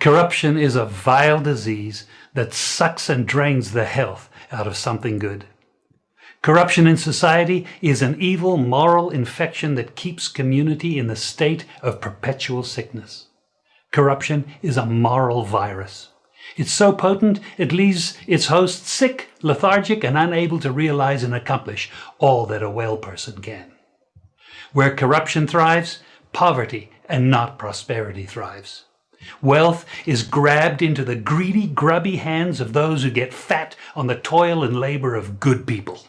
Corruption is a vile disease that sucks and drains the health out of something good. Corruption in society is an evil moral infection that keeps community in the state of perpetual sickness. Corruption is a moral virus. It's so potent it leaves its host sick, lethargic, and unable to realize and accomplish all that a well person can. Where corruption thrives, poverty and not prosperity thrives. Wealth is grabbed into the greedy, grubby hands of those who get fat on the toil and labor of good people.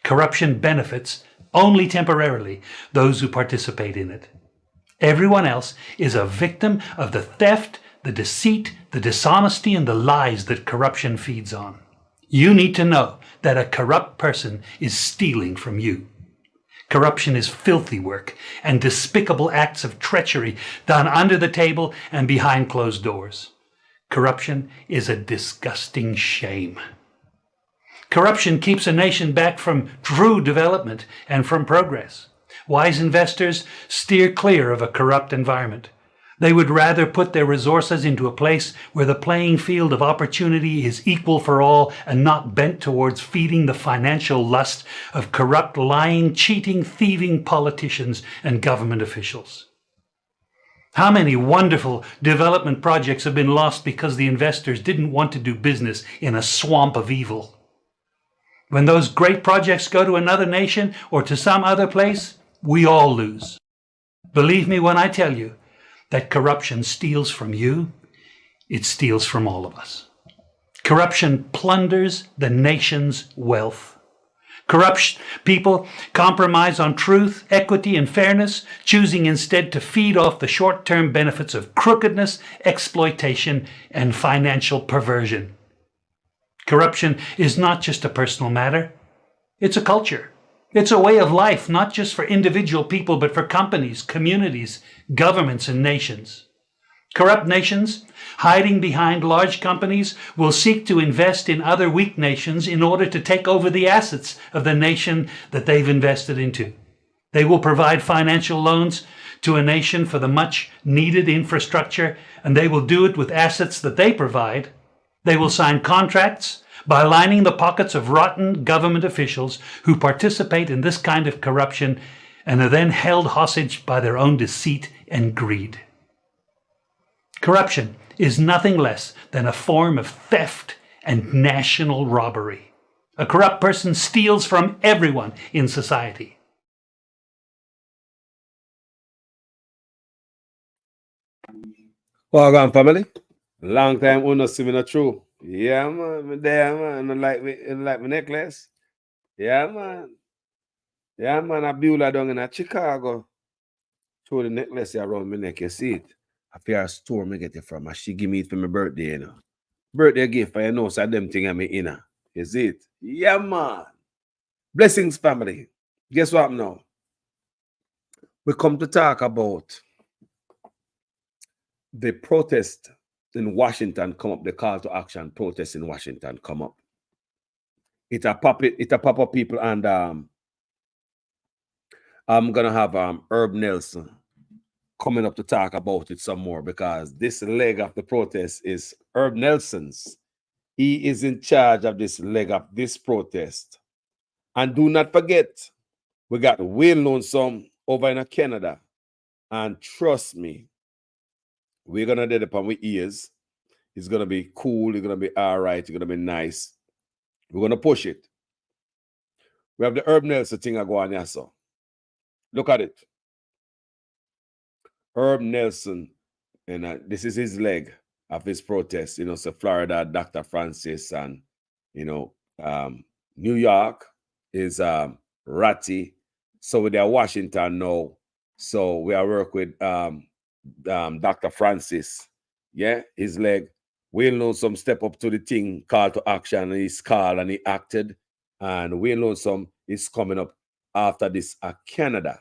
Corruption benefits, only temporarily, those who participate in it. Everyone else is a victim of the theft, the deceit, the dishonesty, and the lies that corruption feeds on. You need to know that a corrupt person is stealing from you. Corruption is filthy work and despicable acts of treachery done under the table and behind closed doors. Corruption is a disgusting shame. Corruption keeps a nation back from true development and from progress. Wise investors steer clear of a corrupt environment. They would rather put their resources into a place where the playing field of opportunity is equal for all and not bent towards feeding the financial lust of corrupt, lying, cheating, thieving politicians and government officials. How many wonderful development projects have been lost because the investors didn't want to do business in a swamp of evil? When those great projects go to another nation or to some other place, we all lose. Believe me when I tell you that corruption steals from you, it steals from all of us. Corruption plunders the nation's wealth. Corrupt people compromise on truth, equity, and fairness, choosing instead to feed off the short-term benefits of crookedness, exploitation, and financial perversion. Corruption is not just a personal matter, it's a culture. It's a way of life, not just for individual people, but for companies, communities, governments, and nations. Corrupt nations, hiding behind large companies, will seek to invest in other weak nations in order to take over the assets of the nation that they've invested into. They will provide financial loans to a nation for the much needed infrastructure, and they will do it with assets that they provide. They will sign contracts by lining the pockets of rotten government officials who participate in this kind of corruption and are then held hostage by their own deceit and greed. Corruption is nothing less than a form of theft and national robbery. A corrupt person steals from everyone in society. Well, family. Long time we not see me not true. Yeah, man. Me there, man. And like my necklace. Yeah, man. Yeah, man. I build that down in Chicago. Throw the necklace around my neck. You see it? I fear a store me get it from. And she give me it for my birthday, you know. Birthday gift, I know, so them thing I'm in her. You see it? Yeah, man. Blessings, family. Guess what now? We come to talk about the protest in Washington come up, the call to action protest in Washington come up. It a pop up people, and I'm gonna have Herb Nelson coming up to talk about it some more, because this leg of the protest is Herb Nelson's. He is in charge of this leg of this protest. And do not forget, we got well-known some over in Canada. And trust me, we're gonna do it upon our ears. It's gonna be cool, it's gonna be all right, it's gonna be nice. We're gonna push it. We have the Herb Nelson thing I go on here, so look at it. Herb Nelson, and this is his leg of his protest. You know, so Florida, Dr. Francis, and New York is Ratty. So we are Washington now. So we are work with Dr. Francis. Yeah, his leg. We'll know some step up to the thing, call to action. And he's called and he acted. And we'll know some is coming up after this Canada.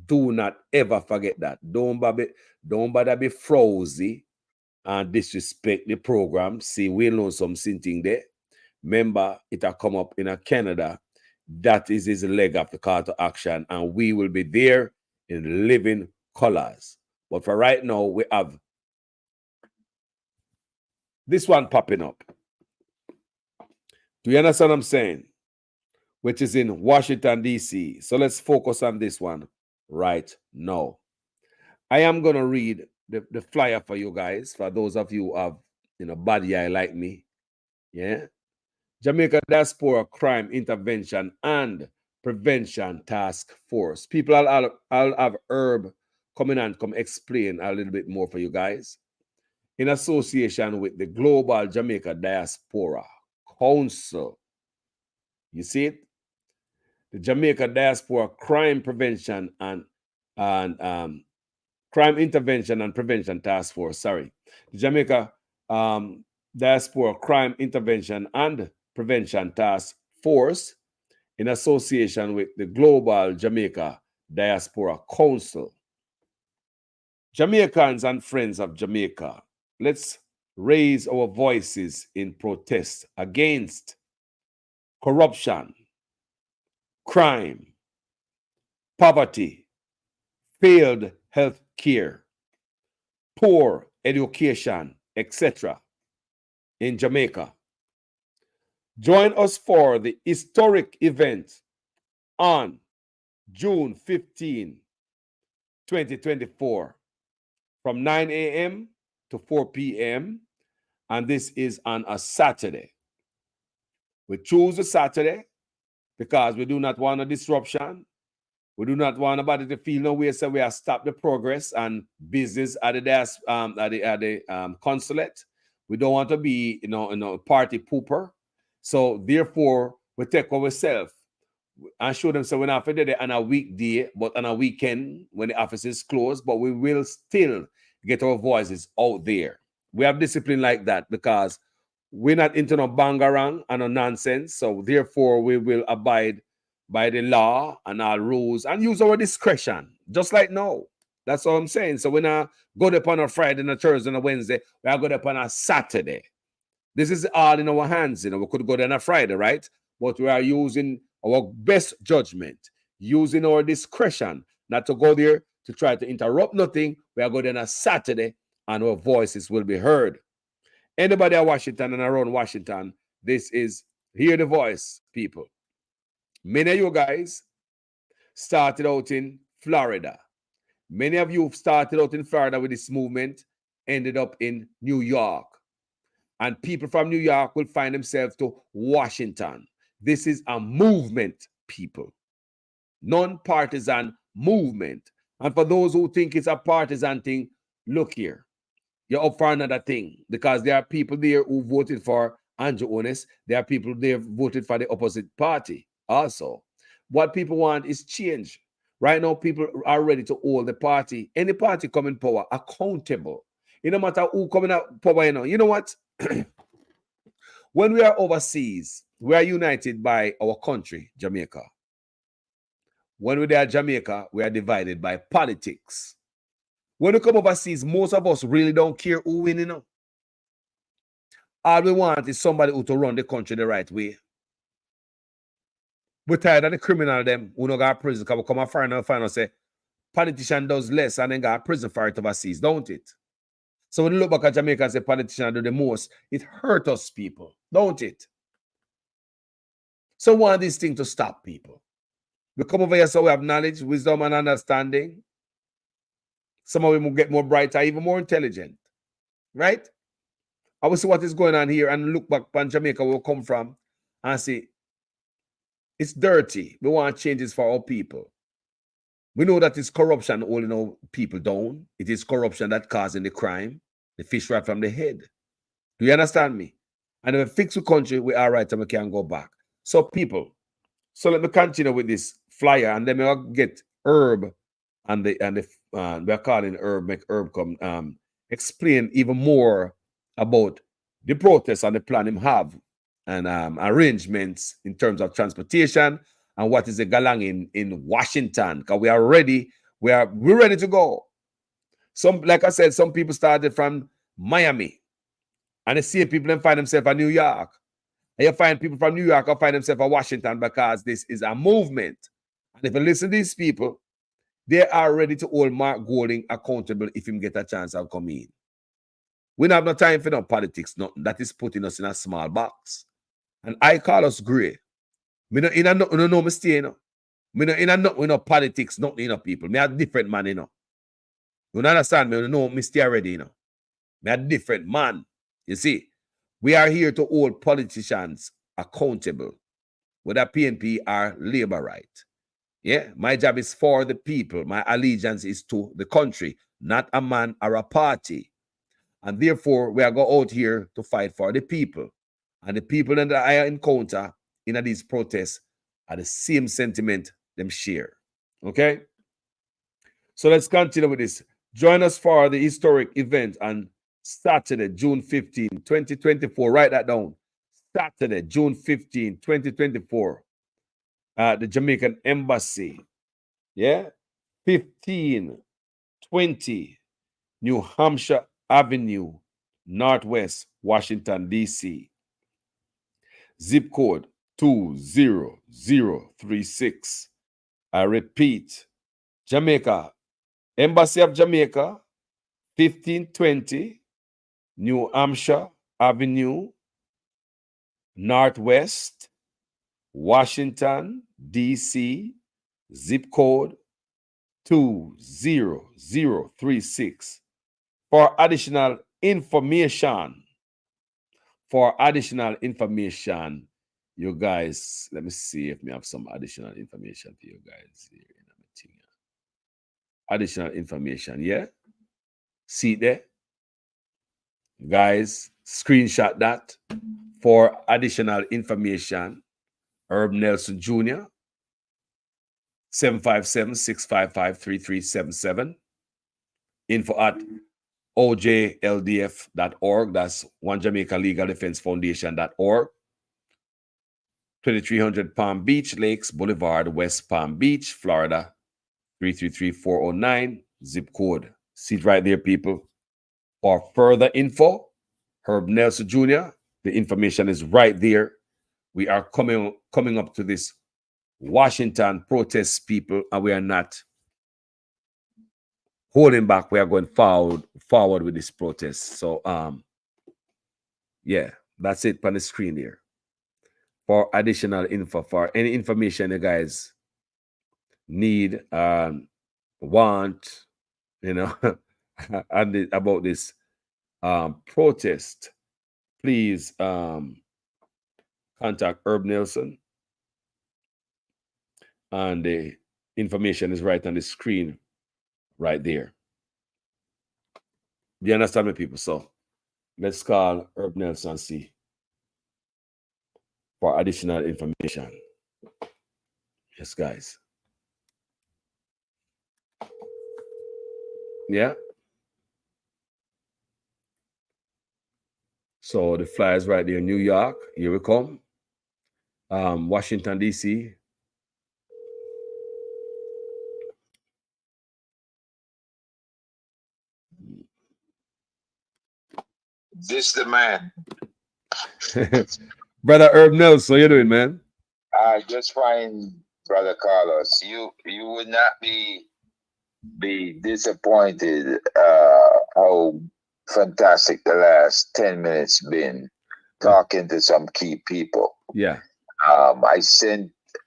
Do not ever forget that. Don't bother be frowsy and disrespect the program. See, we'll know some thing there. Remember, it'll come up in Canada. That is his leg of the call to action. And we will be there in living colors. But for right now, we have This one popping up. Do you understand what I'm saying? Which is in Washington, D.C. So let's focus on this one right now. I am going to read the flyer for you guys, for those of you who have, body eye like me. Yeah. Jamaica Diaspora Crime Intervention and Prevention Task Force. People, I'll have Herb coming and come explain a little bit more for you guys. In association with the Global Jamaica Diaspora Council. You see it? The Jamaica Diaspora Crime Prevention and Crime Intervention and Prevention Task Force. Sorry. The Jamaica Diaspora Crime Intervention and Prevention Task Force in association with the Global Jamaica Diaspora Council. Jamaicans and friends of Jamaica, let's raise our voices in protest against corruption, crime, poverty, failed health care, poor education, etc. in Jamaica. Join us for the historic event on June 15, 2024 from 9 a.m. to 4 p.m. And this is on a Saturday. We choose a Saturday because we do not want a disruption. We do not want nobody to feel no way, so we have stopped the progress and business at the consulate. We don't want to be, party pooper. So therefore, we take ourselves and show them so we're not there on a weekday, but on a weekend when the office is closed, but we will still get our voices out there. We have discipline like that because we're not into no bangarang and no nonsense. So therefore, we will abide by the law and our rules and use our discretion, just like now. That's all I'm saying. So we're not go up on a Friday and a Thursday and a Wednesday. We are going up on a Saturday. This is all in our hands. We could go there on a Friday, right? But we are using our best judgment, using our discretion, not to go there to try to interrupt nothing. We are going there on a Saturday and our voices will be heard. Anybody at Washington and around Washington, this is Hear the Voice, people. Many of you guys started out in Florida. Many of you started out in Florida with this movement, ended up in New York. And people from New York will find themselves to Washington. This is a movement, people. Non-partisan movement. And for those who think it's a partisan thing, look here. You're up for another thing because there are people there who voted for Andrew Onis. There are people there who voted for the opposite party also. What people want is change. Right now, people are ready to hold the party, any party come in power, accountable. It no matter who coming out power, You know what? When we are overseas, we are united by our country, Jamaica. When we are Jamaica, we are divided by politics. When we come overseas, most of us really don't care who wins, All we want is somebody who to run the country the right way. We're tired of the criminal them who no got prison because we come and find say politician does less and then got prison for it overseas, don't it? So when you look back at Jamaica and say politicians do the most, it hurt us, people, don't it? So we want this thing to stop, people. We come over here so we have knowledge, wisdom, and understanding. Some of them will get more brighter, even more intelligent, right? I will see what is going on here and look back on Jamaica where we come from and see it's dirty. We want changes for our people. We know that it's corruption holding people down. It is corruption that causing the crime. The fish right from the head. Do you understand me? And if we fix the country, we are right and we can go back. So people, so let me continue with this flyer and then we'll get Herb and we're calling Herb, make Herb come explain even more about the protest and the plan him have and arrangements in terms of transportation and what is the galang in Washington. Because we are ready, we're ready to go. Some, like I said, some people started from Miami and the same people then find themselves in New York. And you find people from New York who find themselves in Washington because this is a movement. And if you listen to these people, they are ready to hold Mark Golding accountable if him get a chance of coming in. We don't have no time for no politics, nothing. That is putting us in a small box. And I call us gray. Me no in a no mistake, you know. Me no in a no, we no politics, nothing, you know, people. Me a different man, you know. You understand me? You know me stay already, you know. Me a different man. You see, we are here to hold politicians accountable, whether PNP or Labour right. Yeah, my job is for the people. My allegiance is to the country, not a man or a party. And therefore, we are go out here to fight for the people. And the people that I encounter in these protests are the same sentiment them share. Okay? So let's continue with this. Join us for the historic event on Saturday, June 15, 2024. Write that down. Saturday, June 15, 2024. At the Jamaican Embassy. Yeah? 1520 New Hampshire Avenue, Northwest, Washington, D.C. Zip code 20036. I repeat, Jamaica, Embassy of Jamaica, 1520 New Hampshire Avenue, Northwest, Washington, D.C. Zip code 20036. For additional information, you guys, let me see if we have some additional information for you guys here. Additional information, yeah? See there? Guys, screenshot that. For additional information, Herb Nelson Jr., 757-655-3377. Info at ojldf.org. That's One Jamaica Legal Defense Foundation.org. 2300 Palm Beach Lakes Boulevard, West Palm Beach, Florida, 333409. Zip code. See it right there, people. For further info, Herb Nelson Jr., the information is right there. We are coming up to this Washington protest, people, and we are not holding back. We are going forward with this protest. So yeah, that's it on the screen here. For additional info, for any information you guys need, want, you know, and about this protest, please contact Herb Nelson. And the information is right on the screen right there. Do you understand me, people? So let's call Herb Nelson and see for additional information. Yes, guys. Yeah. So the flyers right there, New York. Here we come. Washington, D.C. This the man. Brother Herb Nelson, how you doing, man? Just fine, brother Carlos. You would not be disappointed how fantastic the last 10 minutes been talking to some key people. Yeah.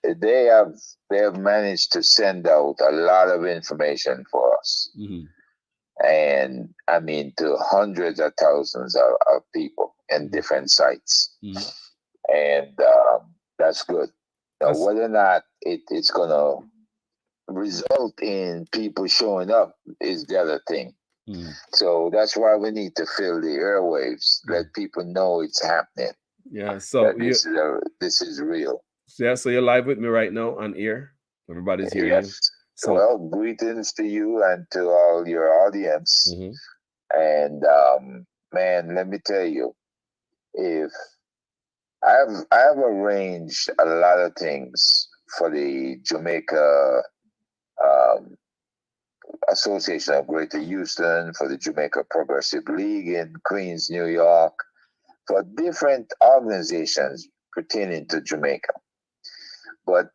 They have managed to send out a lot of information for us. Mm-hmm. And I mean to hundreds of thousands of people in different sites. Mm-hmm. And that's good. Now, whether or not it's going to result in people showing up is the other thing. Mm. So that's why we need to fill the airwaves, let people know it's happening. Yeah, so this is real. Yeah, so you're live with me right now on air. Everybody's hearing you. So, well, greetings to you and to all your audience. Mm-hmm. And man, let me tell you, if I have arranged a lot of things for the Jamaica Association of Greater Houston, for the Jamaica Progressive League in Queens, New York, for different organizations pertaining to Jamaica. But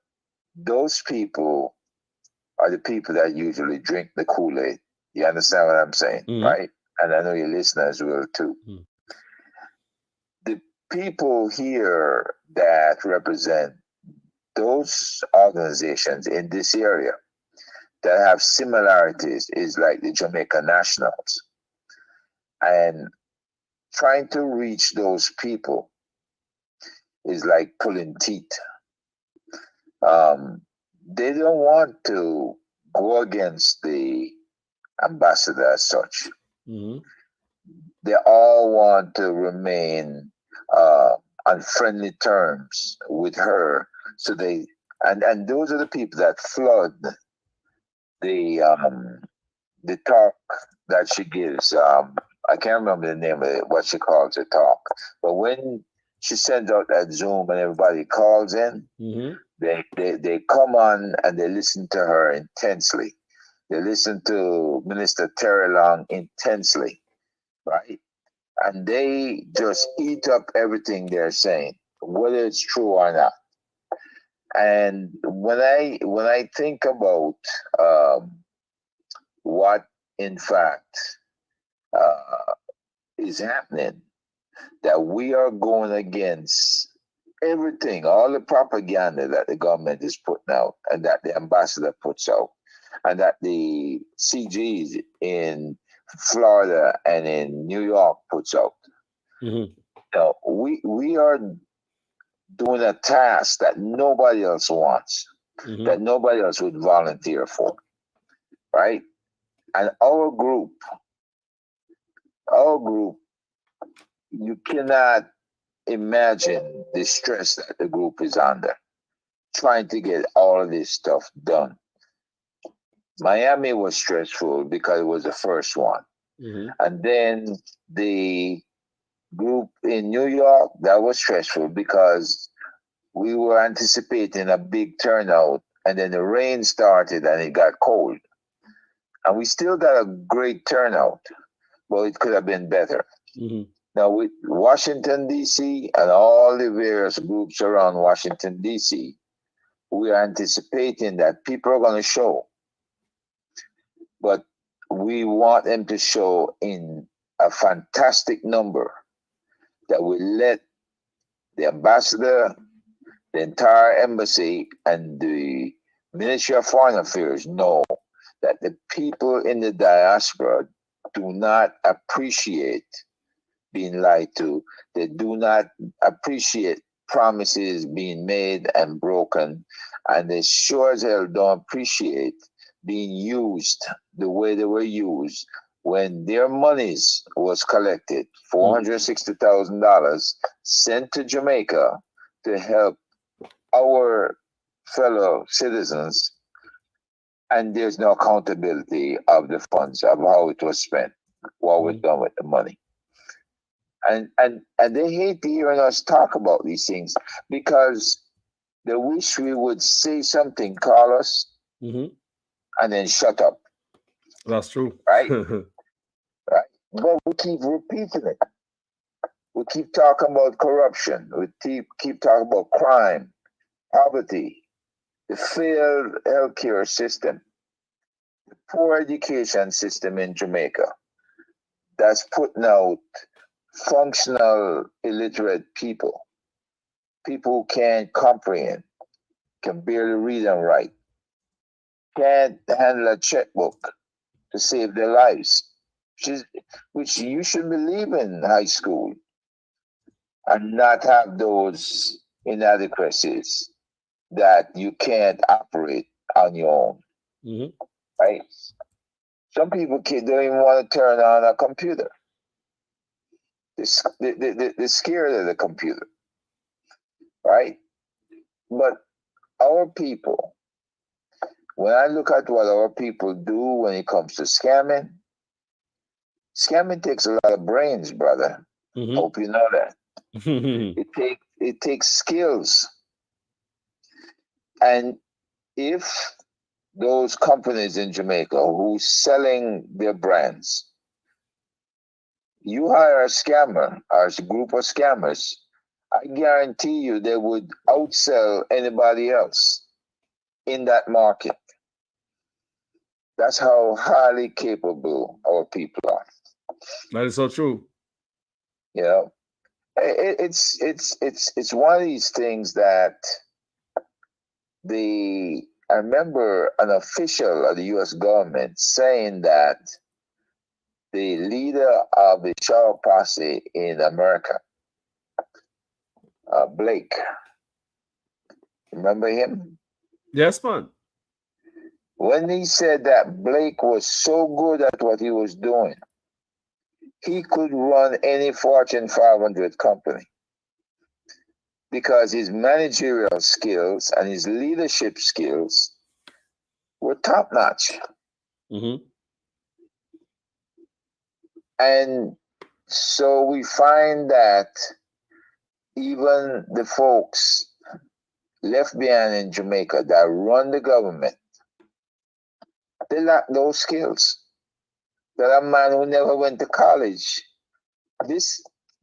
those people are the people that usually drink the Kool-Aid. You understand what I'm saying, right? and I know your listeners will too. Mm. The people here that represent those organizations in this area that have similarities is like the Jamaica Nationals. And trying to reach those people is like pulling teeth. They don't want to go against the ambassador as such. Mm-hmm. They all want to remain on friendly terms with her. So they and those are the people that flood the talk that she gives. I can't remember the name of it, what she calls the talk. But when she sends out that Zoom and everybody calls in, Mm-hmm. they come on and they listen to her intensely. They listen to Minister Terry Long intensely, right? And they just eat up everything they're saying, whether it's true or not. And when I think about what in fact uh, is happening, that we are going against everything, all the propaganda that the government is putting out and that the ambassador puts out and that the CGs in Florida and in New York puts out. Mm-hmm. Now, we are doing a task that nobody else wants, Mm-hmm. that nobody else would volunteer for, right? And our group, you cannot imagine the stress that the group is under, trying to get all of this stuff done. Miami was stressful because it was the first one. Mm-hmm. And then the group in New York, that was stressful because we were anticipating a big turnout and then the rain started and it got cold. And we still got a great turnout, but it could have been better. Mm-hmm. Now, with Washington, D.C., and all the various groups around Washington, D.C., we are anticipating that people are going to show, but we want them to show in a fantastic number that will let the ambassador, the entire embassy, and the Ministry of Foreign Affairs know that the people in the diaspora do not appreciate being lied to. They do not appreciate promises being made and broken. And they sure as hell don't appreciate being used the way they were used when their monies was collected, $460,000 sent to Jamaica to help our fellow citizens, and there's no accountability of the funds, of how it was spent, what was done with the money. And they hate hearing us talk about these things because they wish we would say something, call us, Mm-hmm. and then shut up, That's true. right? Right? But we keep repeating it. We keep talking about corruption. We keep talking about crime, poverty, the failed healthcare system, the poor education system in Jamaica that's putting out functional illiterate people who can't comprehend, can barely read and write, can't handle a checkbook to save their lives, which you should believe in high school and not have those inadequacies that you can't operate on your own, Mm-hmm. right? Some people don't even want to turn on a computer. They're scared of the computer, right? But our people, when I look at what our people do when it comes to scamming takes a lot of brains, brother. Mm-hmm. Hope you know that. It takes skills. And if those companies in Jamaica who's selling their brands, you hire a scammer or a group of scammers, I guarantee you they would outsell anybody else in that market. That's how highly capable our people are. That is so true. You know, it's one of these things that I remember an official of the U.S. government saying that the leader of the Shadow Posse in America, Blake, remember him? Yes, man. When he said that Blake was so good at what he was doing, he could run any Fortune 500 company because his managerial skills and his leadership skills were top notch. Mm-hmm. And so we find that even the folks left behind in Jamaica that run the government, they lack those skills. That a man who never went to college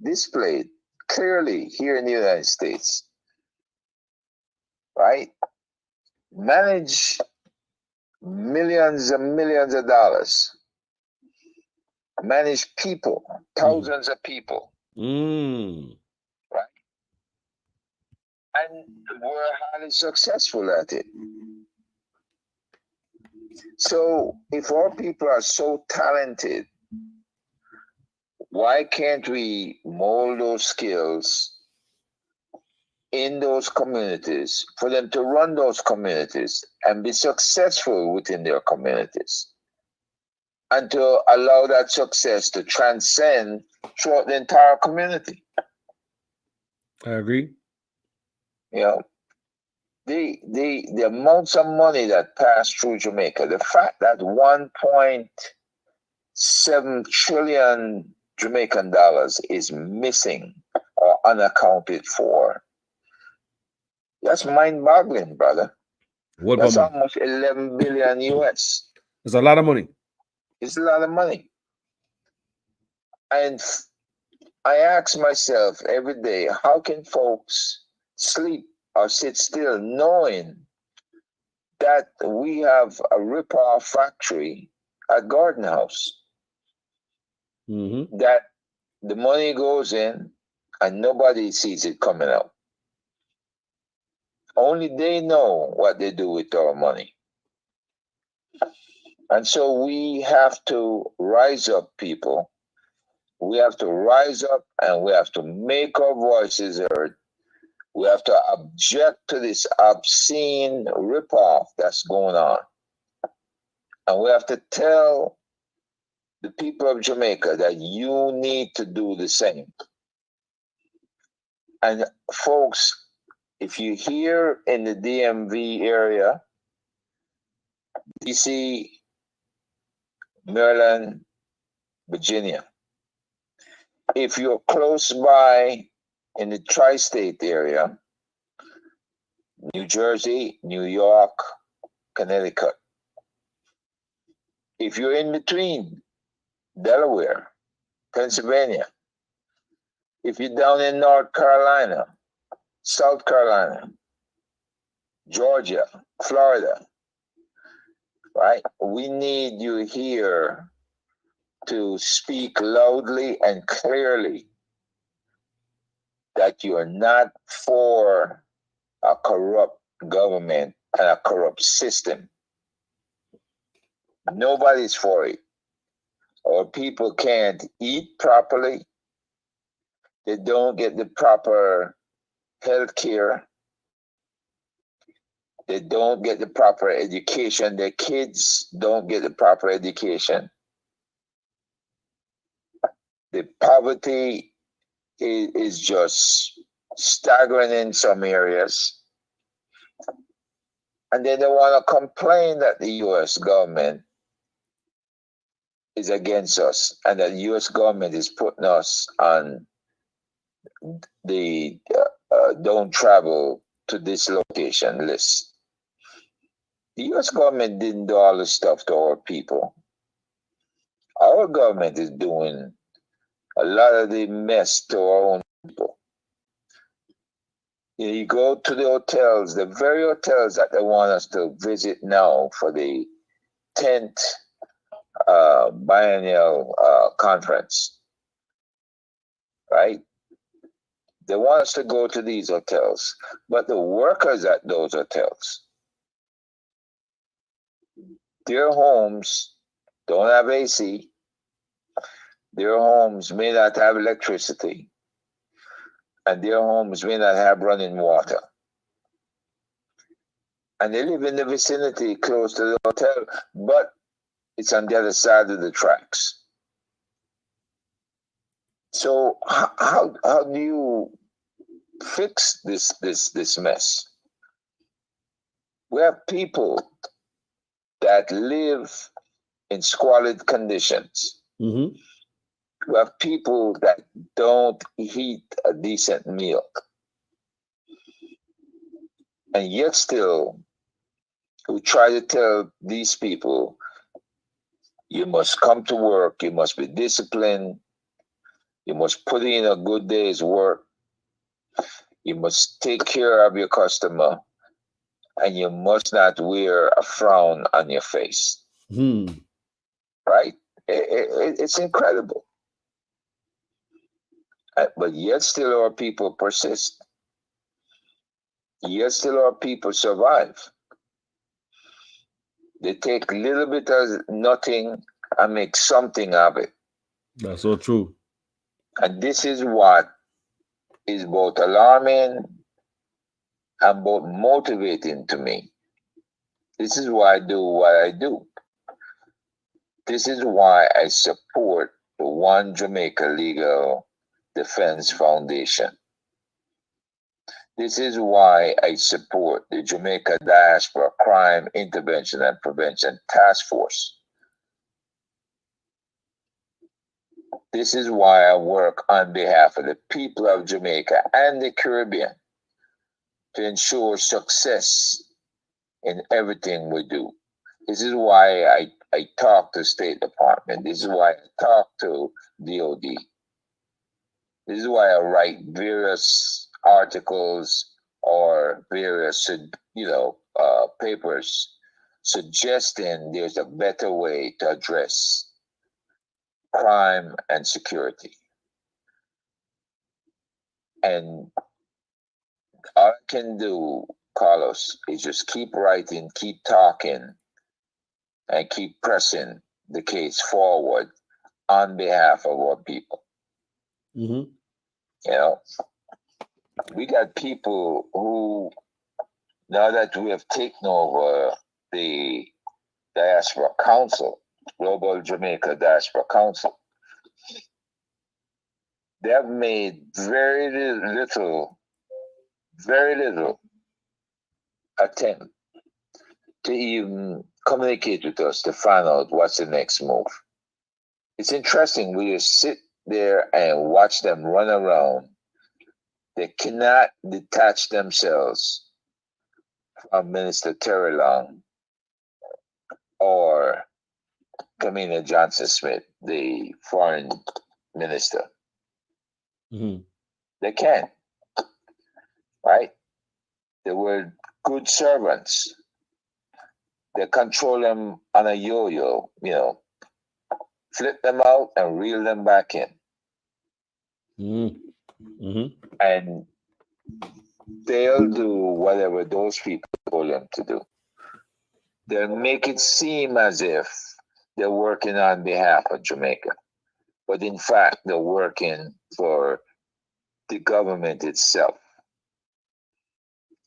displayed clearly here in the United States, right? Manage millions and millions of dollars, manage people, thousands of people, right? And we're highly successful at it. So if our people are so talented, why can't we mold those skills in those communities for them to run those communities and be successful within their communities, and to allow that success to transcend throughout the entire community? I agree. You know, the amounts of money that pass through Jamaica, the fact that 1.7 trillion Jamaican dollars is missing or unaccounted for, that's mind-boggling, brother. That's almost 11 billion US. It's a lot of money. It's a lot of money. And I ask myself every day, how can folks sleep or sit still knowing that we have a rip-off factory at Garden House? That the money goes in and nobody sees it coming out. Only they know what they do with our money. And so we have to rise up, people. We have to rise up and we have to make our voices heard. We have to object to this obscene ripoff that's going on. And we have to tell the people of Jamaica that you need to do the same. And folks, if you hear in the DMV area, DC, Maryland, Virginia, if you're close by in the tri-state area, New Jersey, New York, Connecticut, if you're in between Delaware, Pennsylvania, if you're down in North Carolina, South Carolina, Georgia, Florida, right? We need you here to speak loudly and clearly that you are not for a corrupt government and a corrupt system. Nobody's for it. Our people can't eat properly. They don't get the proper health care. They don't get the proper education. Their kids don't get the proper education. The poverty is just staggering in some areas. And then they want to complain that the US government is against us and that the US government is putting us on the don't travel to this location list. The US government didn't do all this stuff to our people. Our government is doing a lot of the mess to our own people. You go to the hotels, the very hotels that they want us to visit now for the 10th biennial conference, right? They want us to go to these hotels, but the workers at those hotels, their homes don't have AC. Their homes may not have electricity, and their homes may not have running water. And they live in the vicinity close to the hotel, but it's on the other side of the tracks. So how do you fix this mess? We have people that live in squalid conditions. Mm-hmm. We have people that don't eat a decent meal. And yet still, we try to tell these people, you must come to work, you must be disciplined, you must put in a good day's work, you must take care of your customer, and you must not wear a frown on your face. Right? It's incredible. But yet still our people persist. Yet still our people survive. They take a little bit of nothing and make something of it. That's so true. And this is what is both alarming and both motivating to me. This is why I do what I do. This is why I support the One Jamaica Legal Defense Foundation. This is why I support the Jamaica Diaspora Crime Intervention and Prevention Task Force. This is why I work on behalf of the people of Jamaica and the Caribbean to ensure success in everything we do. This is why I talk to State Department. This is why I talk to DOD. This is why I write various articles or various, papers suggesting there's a better way to address crime and security. And all I can do, Carlos, is just keep writing, keep talking, and keep pressing the case forward on behalf of our people. Mm-hmm. You know, we got people who, now that we have taken over the Diaspora Council, Global Jamaica Diaspora Council, they have made very little attempt to even communicate with us to find out what's the next move. It's interesting. We just sit there and watch them run around. They cannot detach themselves from Minister Terry Long or Kamina Johnson-Smith, the foreign minister. Mm-hmm. They can't, right? They were good servants. They control them on a yo-yo, flip them out and reel them back in. Mm-hmm. And they'll do whatever those people told them to do. They'll make it seem as if they're working on behalf of Jamaica. But in fact, they're working for the government itself.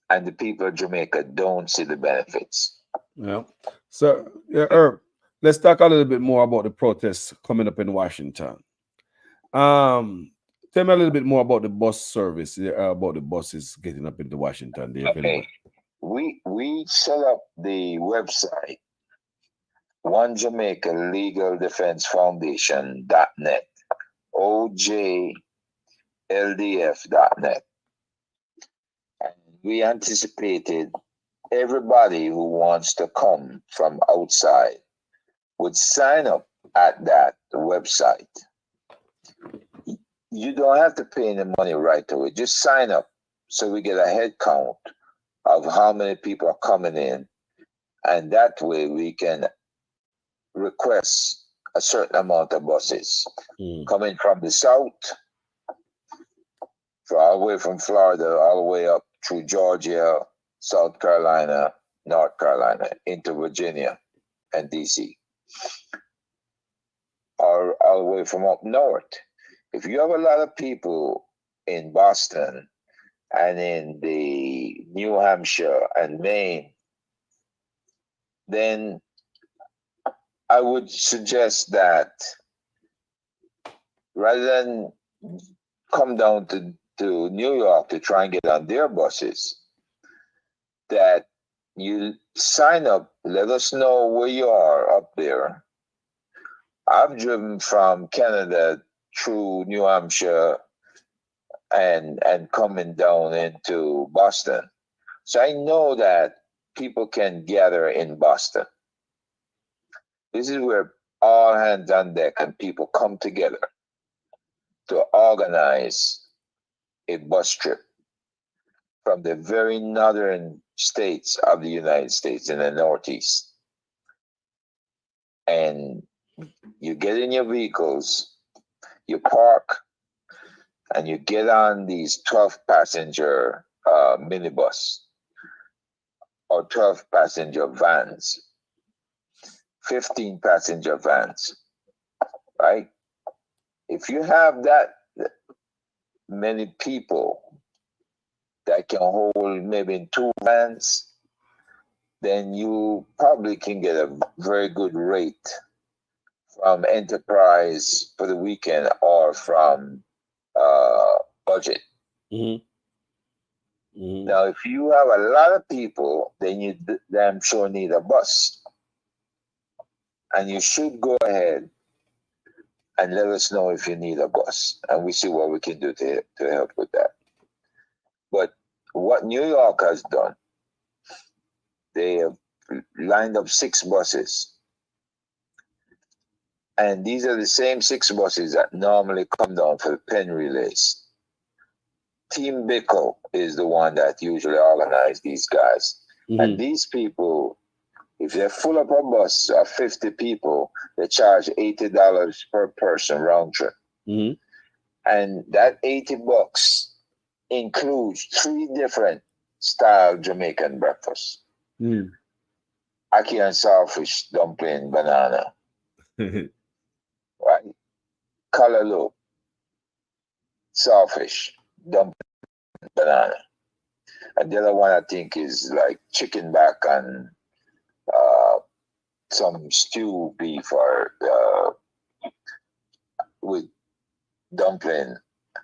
And the people of Jamaica don't see the benefits. Yeah. So, Herb, let's talk a little bit more about the protests coming up in Washington. Tell me a little bit more about the bus service, about the buses getting up into Washington. Okay. We set up the website, One Jamaica Legal Defense Foundation.net, OJLDF.net. And we anticipated everybody who wants to come from outside would sign up at that website. You don't have to pay any money right away. Just sign up so we get a head count of how many people are coming in. And that way we can request a certain amount of buses coming from the south, all the way from Florida, all the way up through Georgia, South Carolina, North Carolina, into Virginia and DC, or all the way from up north. If you have a lot of people in Boston and in the New Hampshire and Maine, then I would suggest that rather than come down to New York to try and get on their buses, that you sign up, let us know where you are up there. I've driven from Canada through New Hampshire and coming down into Boston. So I know that people can gather in Boston. This is where all hands on deck and people come together to organize a bus trip from the very northern states of the United States in the Northeast. And you get in your vehicles, you park, and you get on these 12-passenger minibus or 12-passenger vans, 15-passenger vans, right? If you have that many people that can hold maybe in 2 vans, then you probably can get a very good rate from Enterprise for the weekend or from Budget. Now, if you have a lot of people, then you damn sure need a bus. And you should go ahead and let us know if you need a bus. And we see what we can do to help with that. But what New York has done, they have lined up 6 buses. And these are the same 6 buses that normally come down for the pen relays. Team Bickle is the one that usually organizes these guys. And these people, if they're full up a bus of 50 people, they charge $80 per person round trip. And that $80 includes 3 different style Jamaican breakfasts. Ackee and saltfish, dumpling, banana. Right? Callaloo, saltfish, dumpling, banana. And the other one I think is like chicken back and some stew beef or with dumpling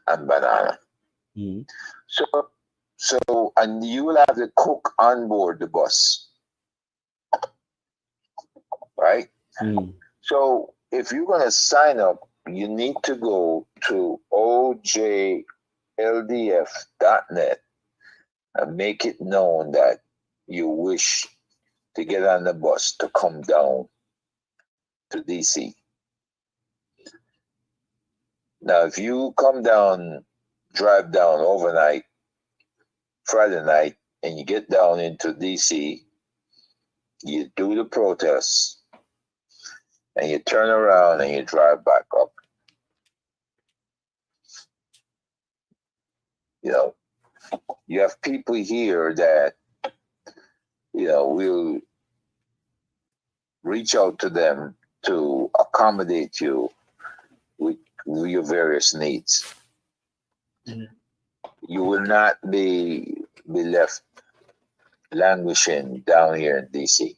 and banana. So and you will have the cook on board the bus, right? So if you're gonna sign up, you need to go to ojldf.net and make it known that you wish to get on the bus to come down to DC. Now, if you come down, drive down overnight, Friday night, and you get down into DC, you do the protests, and you turn around and you drive back up. You know, you have people here that, you know, will reach out to them to accommodate you with your various needs. You will not be left languishing down here in DC.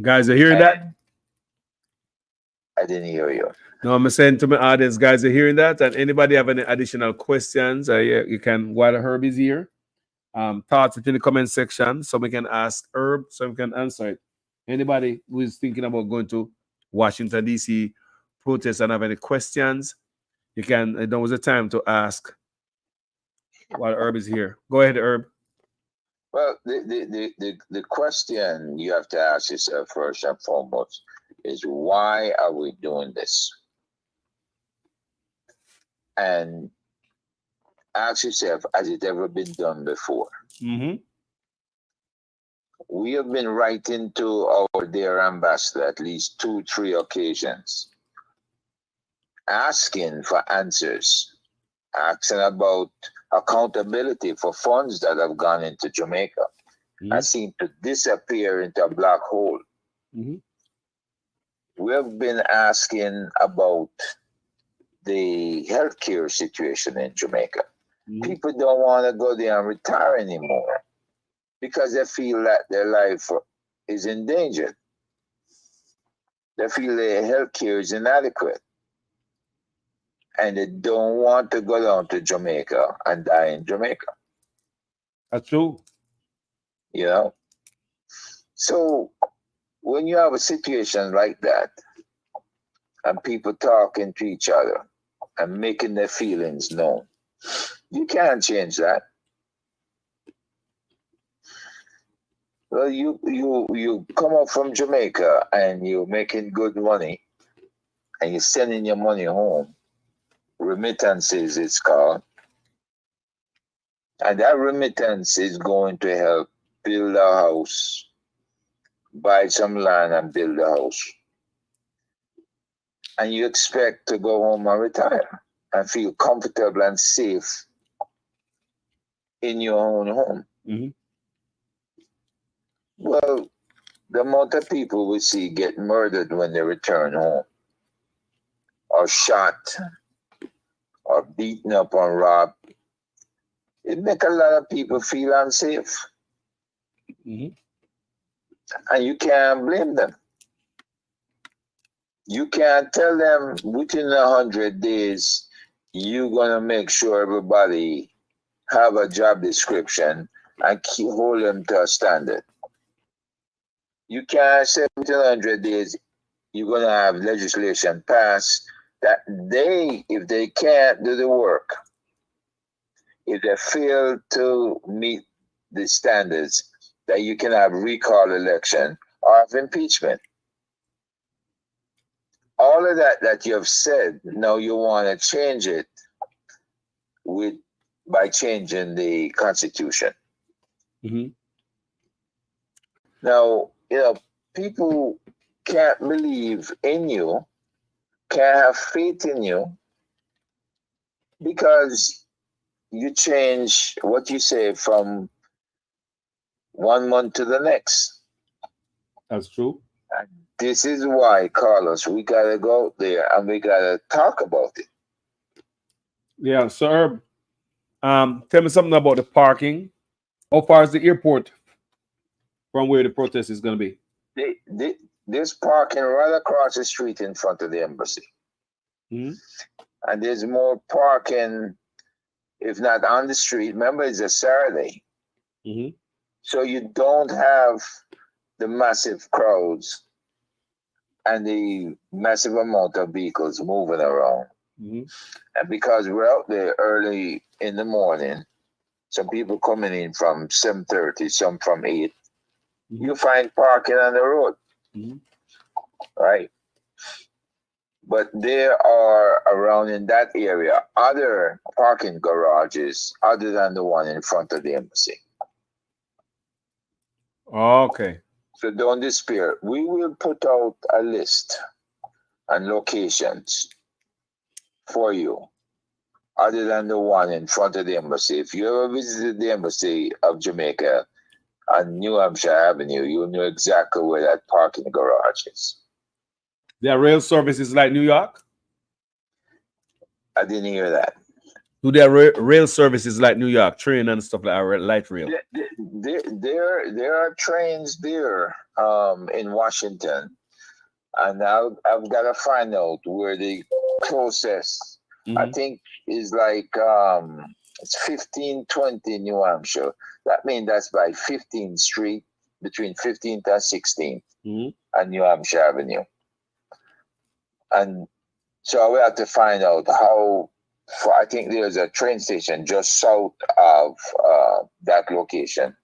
Guys are hearing that? I didn't hear you. No, I'm saying to my audience, guys are hearing that. And anybody have any additional questions, you can, while Herb is here, thoughts it in the comment section so we can ask Herb so we can answer it. Anybody who is thinking about going to Washington, D.C. protest and have any questions, you can, there was a time to ask while Herb is here. Go ahead, Herb. Well, the question you have to ask yourself first and foremost is, why are we doing this? And ask yourself, has it ever been done before? We have been writing to our their ambassador at least 2-3 occasions, asking for answers, asking about accountability for funds that have gone into Jamaica and seem to disappear into a black hole. We have been asking about the healthcare situation in Jamaica. People don't want to go there and retire anymore because they feel that their life is in danger. They feel their healthcare is inadequate. And they don't want to go down to Jamaica and die in Jamaica. That's true. You know? So when you have a situation like that, and people talking to each other and making their feelings known, you can't change that. Well, you come up from Jamaica and you're making good money and you're sending your money home. Remittances, it's called. And that remittance is going to help build a house, buy some land and build a house. And you expect to go home and retire and feel comfortable and safe in your own home. Well, the amount of people we see get murdered when they return home, or shot, or beaten up or robbed, it makes a lot of people feel unsafe. And you can't blame them. You can't tell them within 100 days, you're going to make sure everybody have a job description and hold them to a standard. You can't say within 100 days, you're going to have legislation passed that if they can't do the work, if they fail to meet the standards, that you can have recall election or have impeachment. All of that you have said, now you want to change it by changing the Constitution. Now, people can't believe in you, can't have faith in you, because you change what you say from 1 month to the next. That's true. And this is why, Carlos, we got to go out there and we got to talk about it. Yeah, so Herb, tell me something about the parking. How far is the airport from where the protest is going to be? There's parking right across the street in front of the embassy. And there's more parking, if not on the street. Remember, it's a Saturday. So you don't have the massive crowds and the massive amount of vehicles moving around. And because we're out there early in the morning, some people coming in from 7:30, some from 8, you find parking on the road. Right? But there are around in that area other parking garages other than the one in front of the embassy. Okay. So don't despair. We will put out a list and locations for you other than the one in front of the embassy. If you ever visited the embassy of Jamaica on New Hampshire Avenue, you'll know exactly where that parking garage is. There are rail services like New York? I didn't hear that. Do there rail services like New York, train and stuff like that, light rail? There are trains there in Washington, and I've got to find out where the closest, I think, is like it's 1520 New Hampshire. That means that's by 15th Street, between 15th and 16th, and New Hampshire Avenue. And so I will have to find out how far. I think there's a train station just south of that location.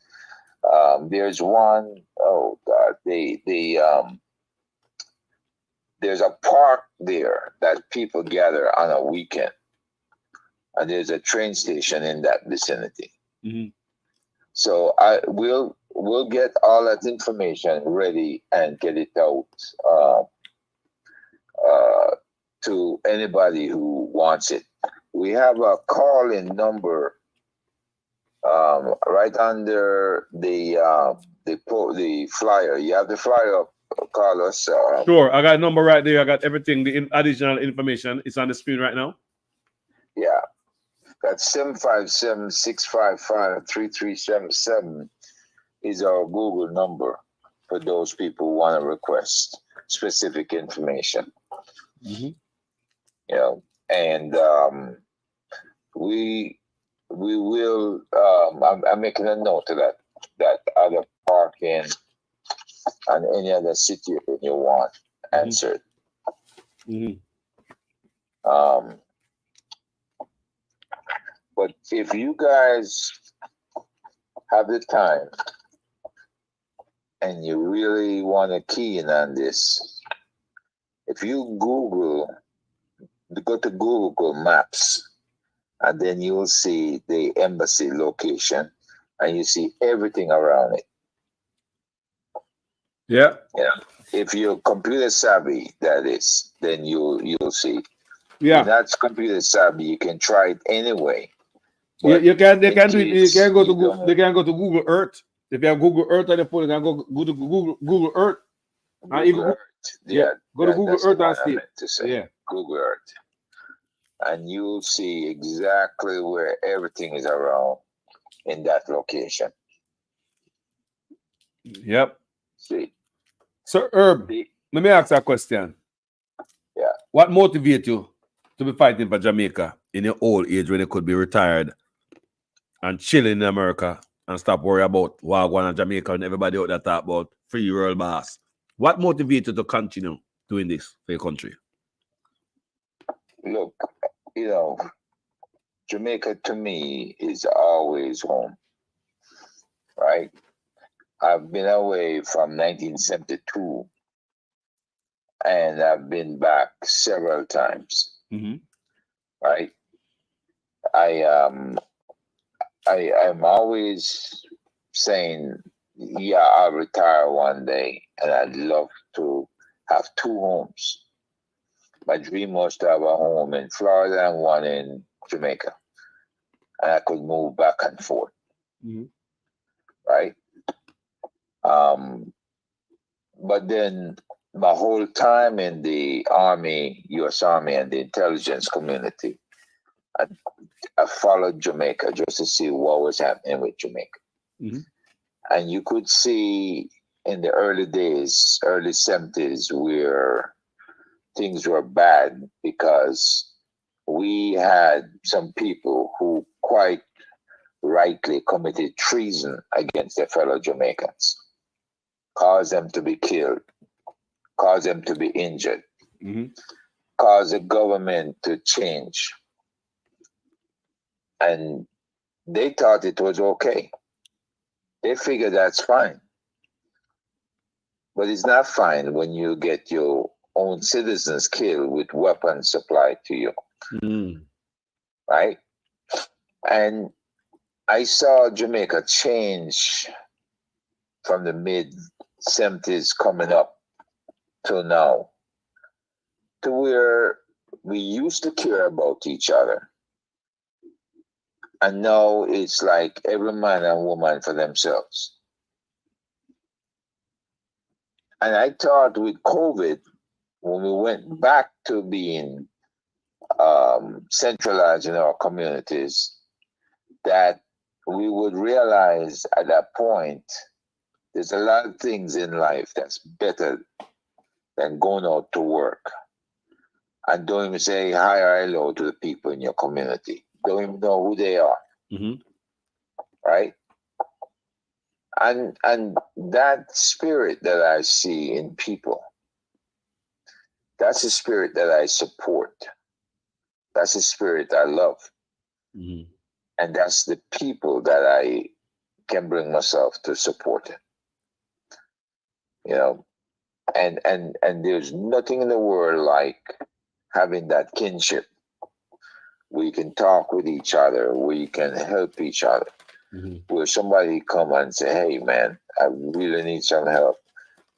There's one, oh God, there's a park there that people gather on a weekend. And there's a train station in that vicinity. So we'll get all that information ready and get it out to anybody who wants it. We have a call-in number right under the flyer. You have the flyer up, Carlos. Sure, I got a number right there. I got everything, the additional information. It's on the screen right now. Yeah, that's 757-655-3377 is our Google number for those people who want to request specific information. Mm-hmm. You know, and we will. I'm making a note of that other parking and any other situation you want answered. Mm-hmm. But if you guys have the time and you really want to key in on this, if you go to Google Maps, and then you will see the embassy location, and you see everything around it. Yeah. Yeah. If you're computer savvy, that is, then you'll see. Yeah. If you're not computer savvy, you can try it anyway. Yeah, you can. They can do it. You can go to Google. They can go to Google Earth. If you have Google Earth on the phone, you can go to Google Earth. Google Earth. Yeah. Go to Google Earth and see. Yeah. Google Earth, and you'll see exactly where everything is around in that location. Yep. See. So Herb, let me ask you a question. Yeah. What motivates you to be fighting for Jamaica in your old age when you could be retired and chilling in America and stop worrying about Wagwan and Jamaica and everybody out there talk about free world boss? What motivates you to continue doing this for your country? Look, Jamaica to me is always home, right? I've been away from 1972, and I've been back several times. Mm-hmm. Right? I'm always saying, yeah, I'll retire one day, and I'd love to have two homes. My dream was to have a home in Florida and one in Jamaica, and I could move back and forth. Mm-hmm. Right? But then my whole time in the Army, U.S. Army, and the intelligence community, I followed Jamaica just to see what was happening with Jamaica. Mm-hmm. And you could see in the early days, early 70s, where things were bad because we had some people who quite rightly committed treason against their fellow Jamaicans, caused them to be killed, caused them to be injured, mm-hmm. caused the government to change. And they thought it was okay. They figured that's fine. But it's not fine when you get your own citizens killed with weapons supplied to you. Mm-hmm. Right? And I saw Jamaica change from the mid-70s coming up till now, to where we used to care about each other. And now it's like every man and woman for themselves. And I thought with COVID, when we went back to being centralized in our communities, that we would realize at that point there's a lot of things in life that's better than going out to work and don't even say hi or hello to the people in your community. Don't even know who they are. Mm-hmm. Right? And that spirit that I see in people, that's the spirit that I support. That's the spirit I love. Mm-hmm. And that's the people that I can bring myself to support. And there's nothing in the world like having that kinship. We can talk with each other. We can help each other. where somebody come and say, hey, man, I really need some help.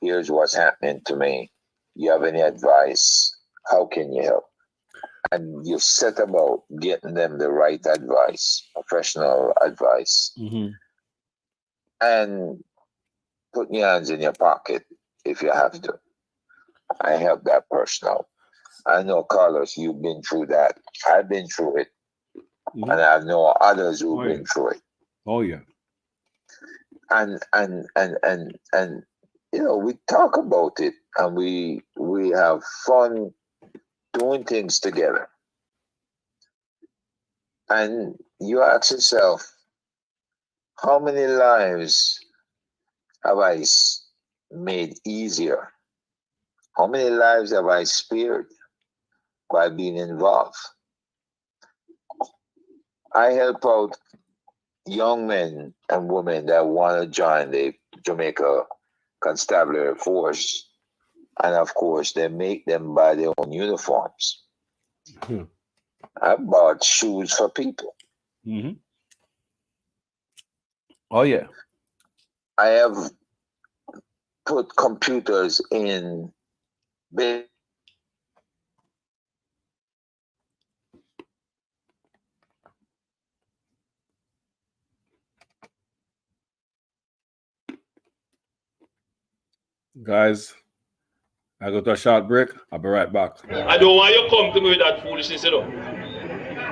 Here's what's happening to me. You have any advice? How can you help? And you set about getting them the right advice, professional advice, and putting your hands in your pocket if you have to. I help that person out. I know, Carlos, you've been through that. I've been through it. And I know others who've been through it. Oh yeah. And you know, we talk about it and we have fun doing things together. And you ask yourself, how many lives have I made easier? How many lives have I spared by being involved? I help out young men and women that want to join the Jamaica Constabulary Force. And of course, they make them buy their own uniforms. I bought shoes for people. Oh, yeah. I have put computers in big. Guys, I go to a short break. I'll be right back. I don't want you to come to me with that foolishness, you know.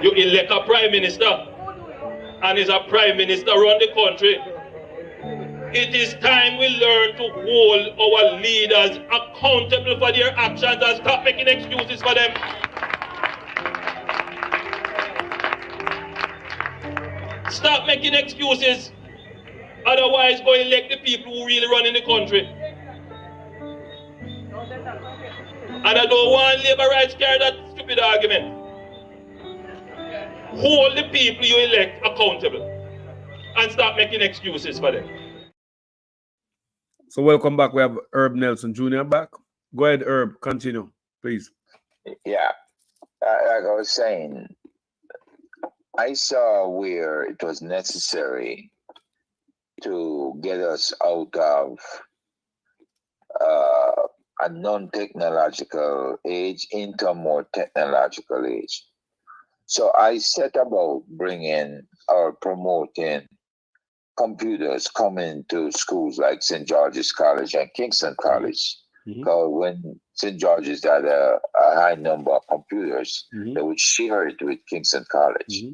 You elect a prime minister, and is a prime minister around the country. It is time we learn to hold our leaders accountable for their actions and stop making excuses for them. Stop making excuses. Otherwise, go elect the people who really run in the country. And I don't want labor rights carry that stupid argument. Hold the people you elect accountable and stop making excuses for them. So welcome back. We have Herb Nelson Jr. back. Go ahead, Herb. Continue, please. Yeah, like I was saying, I saw where it was necessary to get us out of a non-technological age into a more technological age. So I set about bringing or promoting computers coming to schools like St. George's College and Kingston College. Because when St. George's had a high number of computers, they would share it with Kingston College.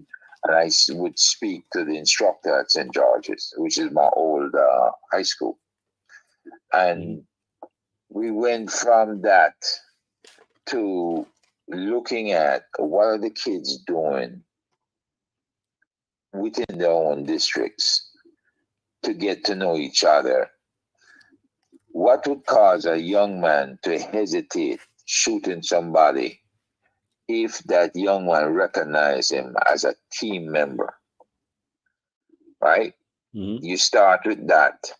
And I would speak to the instructor at St. George's, which is my old high school. And we went from that to looking at what are the kids doing within their own districts to get to know each other. What would cause a young man to hesitate shooting somebody if that young man recognized him as a team member? Right? You start with that.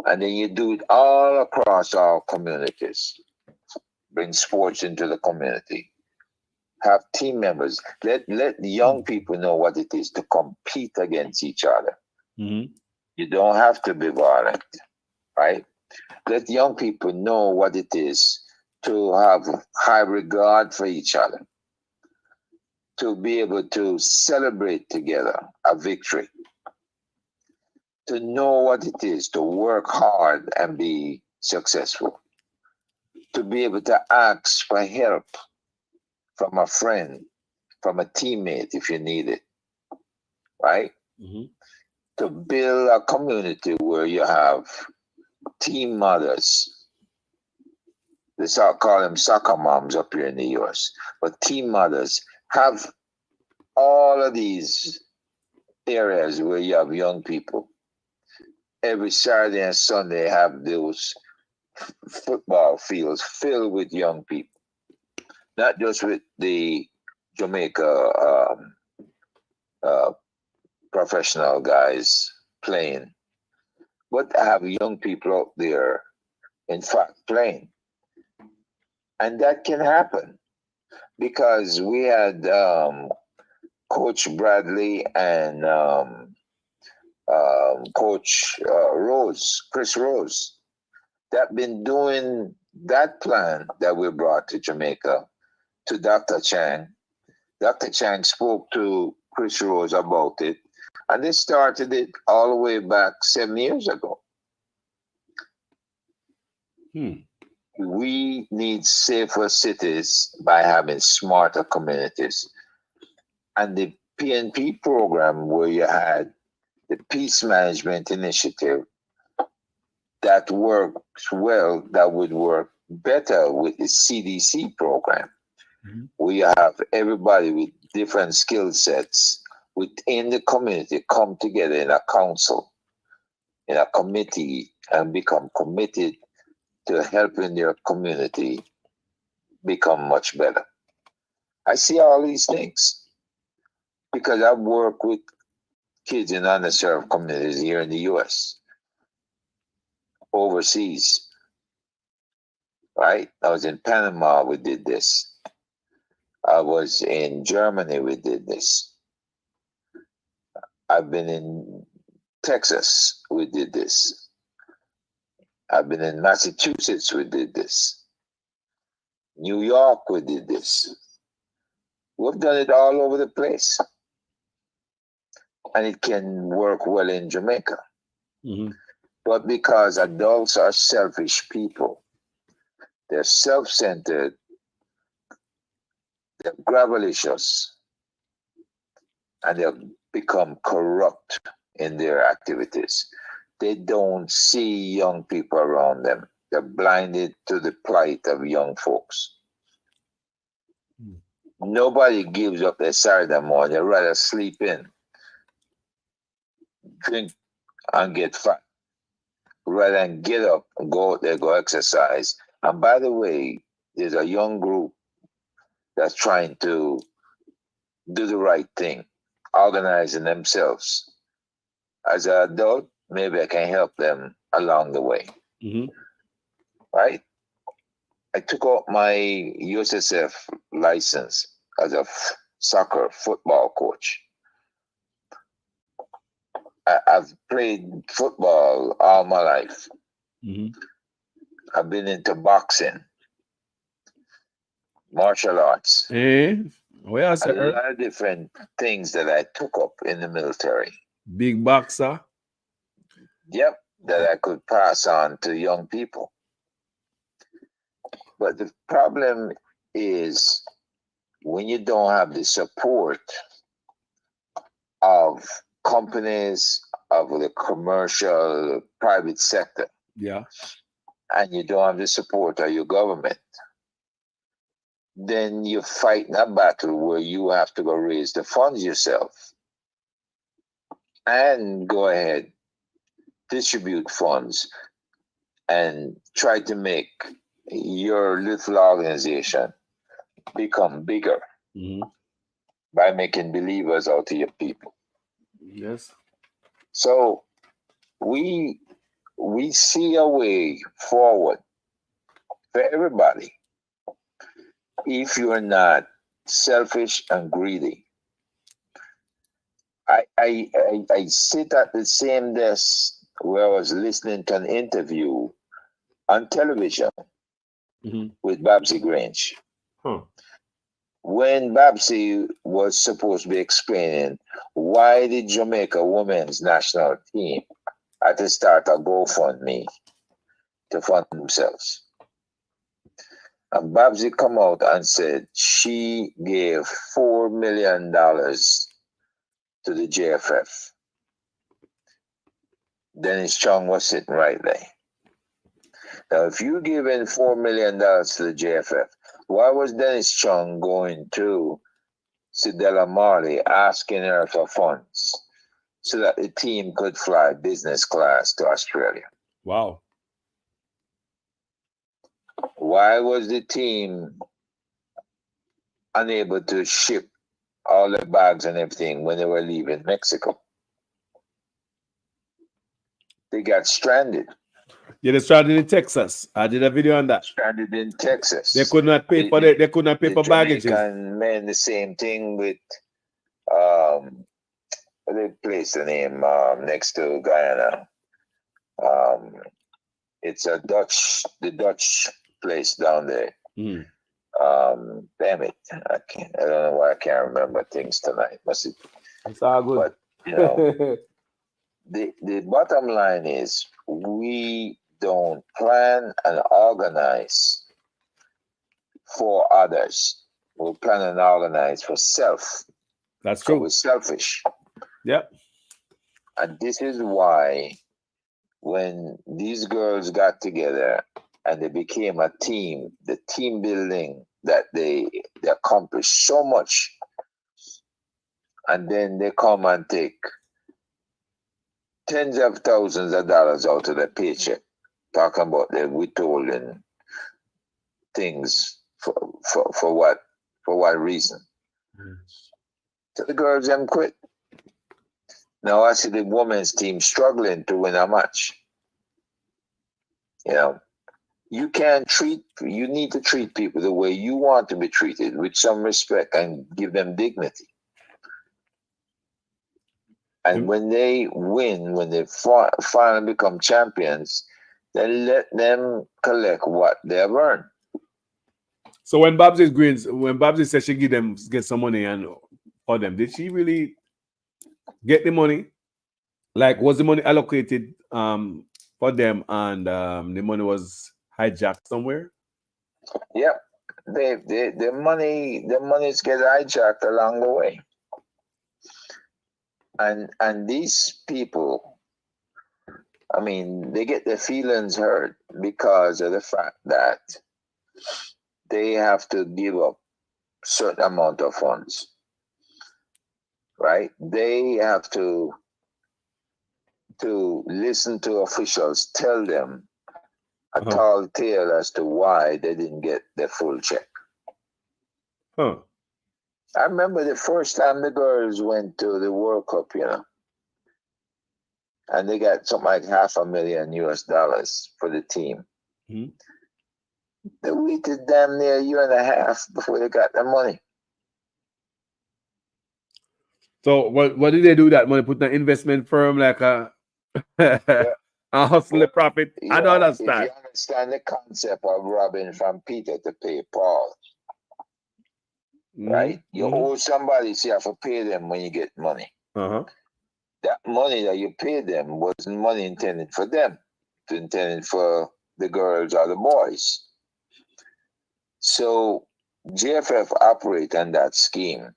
And then you do it all across our communities. Bring sports into the community. Have team members. Let the young people know what it is to compete against each other. You don't have to be violent, right? Let young people know what it is to have high regard for each other, to be able to celebrate together a victory, to know what it is to work hard and be successful, to be able to ask for help from a friend, from a teammate if you need it, right? To build a community where you have team mothers. They call them soccer moms up here in the US, but team mothers have all of these areas where you have young people. Every Saturday and Sunday have those football fields filled with young people, not just with the Jamaica professional guys playing, but have young people out there, in fact, playing. And that can happen because we had Coach Bradley and Coach Chris Rose, that been doing that plan that we brought to Jamaica to Dr. Chang. Dr. Chang spoke to Chris Rose about it, and they started it all the way back 7 years ago. We need safer cities by having smarter communities. And the PNP program, where you had the Peace Management Initiative, that works well, that would work better with the CDC program. We have everybody with different skill sets within the community come together in a council, in a committee, and become committed to helping their community become much better. I see all these things because I've worked with kids in underserved communities here in the US, overseas, right? I was in Panama, we did this. I was in Germany, we did this. I've been in Texas, we did this. I've been in Massachusetts, we did this. New York, we did this. We've done it all over the place. And it can work well in Jamaica. But because adults are selfish people, they're self-centered, they're gravelicious, and they've become corrupt in their activities. They don't see young people around them. They're blinded to the plight of young folks. Nobody gives up their Saturday morning. They'd rather sleep in, drink, and get fat, rather than get up and go out there, go exercise. And by the way, there's a young group that's trying to do the right thing, organizing themselves. As an adult, maybe I can help them along the way. Right? I took out my USSF license as a soccer football coach. I've played football all my life. I've been into boxing, martial arts. A lot of different things that I took up in the military. Big boxer? Yep, that I could pass on to young people. But the problem is when you don't have the support of companies, of the commercial, private sector, and you don't have the support of your government, then you're fighting a battle where you have to go raise the funds yourself and go ahead, distribute funds, and try to make your little organization become bigger by making believers out of your people. Yes. So we see a way forward for everybody if you are not selfish and greedy. I sit at the same desk where I was listening to an interview on television with Babsy Grange. When Babsy was supposed to be explaining why the Jamaica women's national team had to start a GoFundMe to fund themselves. And Babsy come out and said she gave $4 million to the JFF. Dennis Chung was sitting right there. Now, if you give in $4 million to the JFF, why was Dennis Chung going to Sidella Marley asking her for funds so that the team could fly business class to Australia? Wow. Why was the team unable to ship all the bags and everything when they were leaving Mexico? They got stranded. Yeah, they stranded in Texas. I did a video on that. Stranded in Texas. They could not pay for they could not pay for baggages. And men, the same thing with They place the name next to Guyana. It's the Dutch place down there. Mm. Damn it, I don't know why I can't remember things tonight. Must it? It's all good. But you know, the bottom line is we don't plan and organize for others. We plan and organize for self. That's So true. we're selfish. Yep. And this is why when these girls got together and they became a team, the team building that they accomplished so much, and then they come and take tens of thousands of dollars out of their paycheck, talking about the withholding things for what reason? Mm. So the girls them quit. Now I see the women's team struggling to win a match. You know, you need to treat people the way you want to be treated, with some respect, and give them dignity. And when they win, when they finally become champions, then let them collect what they have earned. So when Babsy said she get some money and for them, did she really get the money? Like, was the money allocated for them, and the money was hijacked somewhere? Yep. The monies get hijacked along the way. And these people, I mean, they get their feelings hurt because of the fact that they have to give up certain amount of funds, right? They have to listen to officials tell them a tall tale as to why they didn't get their full check. Huh. I remember the first time the girls went to the World Cup, and they got something like $500,000 for the team. Mm-hmm. They waited damn near a year and a half before they got the money. So what did they do that money? Put in an investment firm like a hustle the profit? I don't understand. If you understand the concept of robbing from Peter to pay Paul, right? You owe somebody, so you have to pay them when you get money. That money that you paid them wasn't money intended for them. It was intended for the girls or the boys. So GFF operate on that scheme,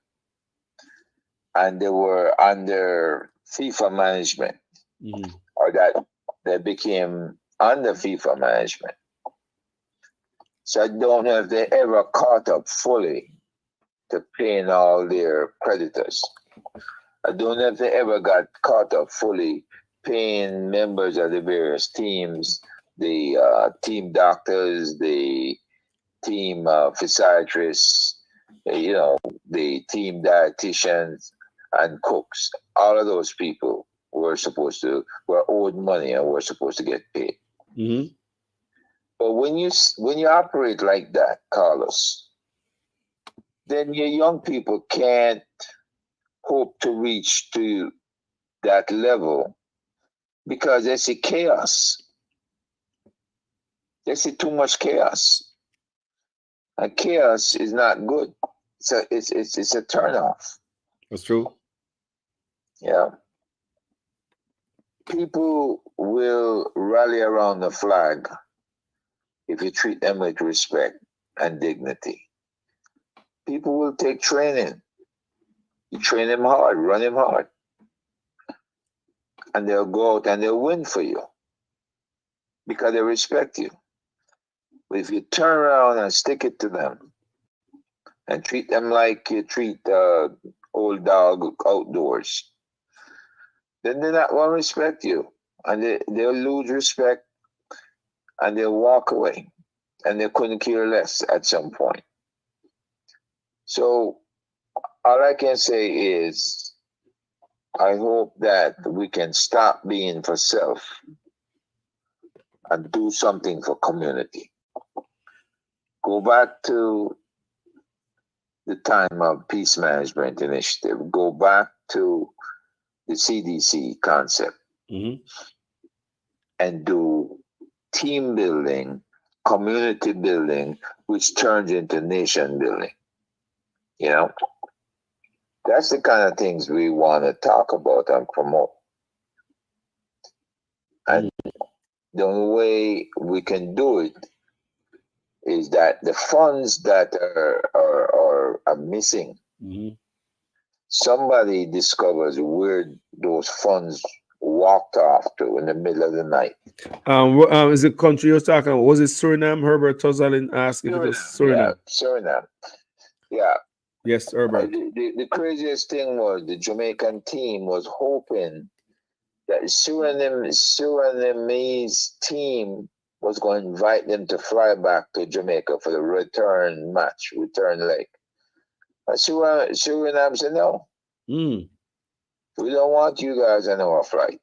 and they were under FIFA management, or that they became under FIFA management. So I don't know if they ever caught up fully to paying all their creditors. I don't know if they ever got caught up fully paying members of the various teams, the team doctors, the team physiatrists, the team dietitians and cooks. All of those people were owed money and were supposed to get paid. Mm-hmm. But when you operate like that, Carlos, then your young people can't hope to reach to that level because they see chaos. They see too much chaos. And chaos is not good. So it's a turnoff. That's true. Yeah. People will rally around the flag if you treat them with respect and dignity. People will take training. You train them hard, run them hard. And they'll go out and they'll win for you because they respect you. But if you turn around and stick it to them and treat them like you treat old dog outdoors, then they're not going to respect you. And they'll lose respect and they'll walk away. And they couldn't care less at some point. So all I can say is I hope that we can stop being for self and do something for community. Go back to the time of Peace Management Initiative. Go back to the CDC concept and do team building, community building, which turns into nation building. You know, that's the kind of things we want to talk about and promote. And the only way we can do it is that the funds that are missing, somebody discovers where those funds walked off to in the middle of the night. Is the country you're talking about? Was it Suriname? Herbert Tozalin asked if it was Suriname. Yeah, Suriname. Yeah. Yes, Herbert. The craziest thing was the Jamaican team was hoping that Surinamese team was going to invite them to fly back to Jamaica for the return leg. And Suriname said, no. We don't want you guys on our flight.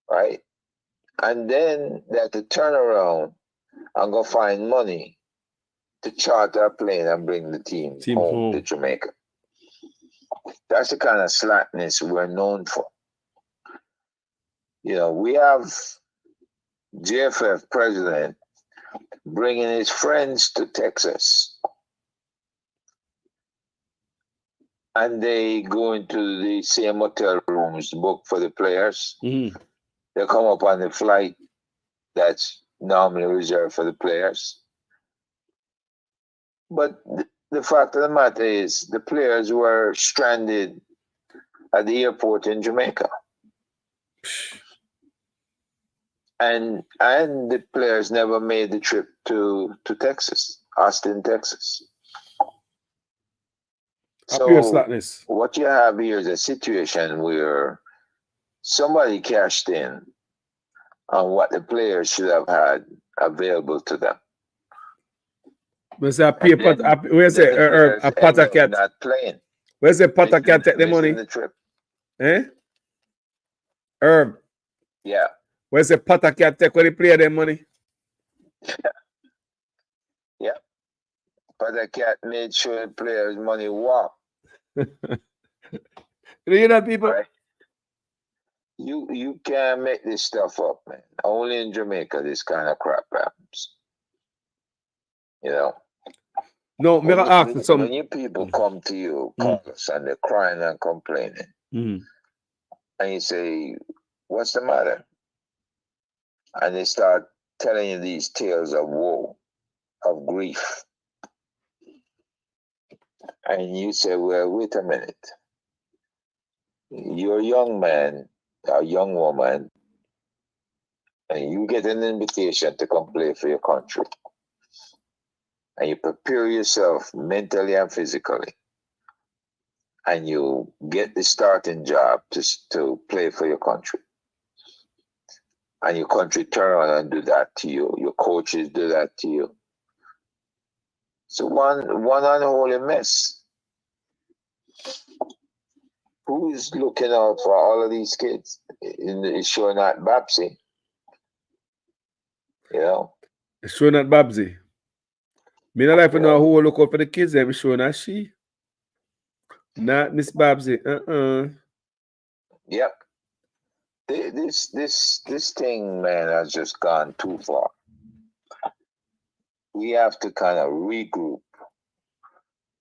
Right? And then they had to turn around and go find money to charter a plane and bring the team home to Jamaica. That's the kind of slackness we're known for. You know, we have JFF president bringing his friends to Texas. And they go into the same hotel rooms booked for the players. They come up on the flight that's normally reserved for the players. But the fact of the matter is the players were stranded at the airport in Jamaica. And the players never made the trip to Texas, Austin, Texas. So what you have here is a situation where somebody cashed in on what the players should have had available to them. Where's a Patacat? Not playing. Where's the Patacat take the money? The trip. Herb. Yeah. Where's the Patacat take when they play their money? Yeah. Patacat made sure the players' money walk. You hear that, people? Right? You can't make this stuff up, man. Only in Jamaica this kind of crap happens. You know? No, when your people come to you, call us, and they're crying and complaining, and you say, what's the matter? And they start telling you these tales of woe, of grief. And you say, well, wait a minute. You're a young man, a young woman, and you get an invitation to come play for your country. And you prepare yourself mentally and physically. And you get the starting job to play for your country. And your country turn around and do that to you. Your coaches do that to you. So one unholy mess. Who is looking out for all of these kids? It's sure not Babsy. You know? It's sure not Babsy. Me not like to know who will look out for the kids. I'm sure not she. Not Miss Babsy. Yep. This thing, man, has just gone too far. We have to kind of regroup.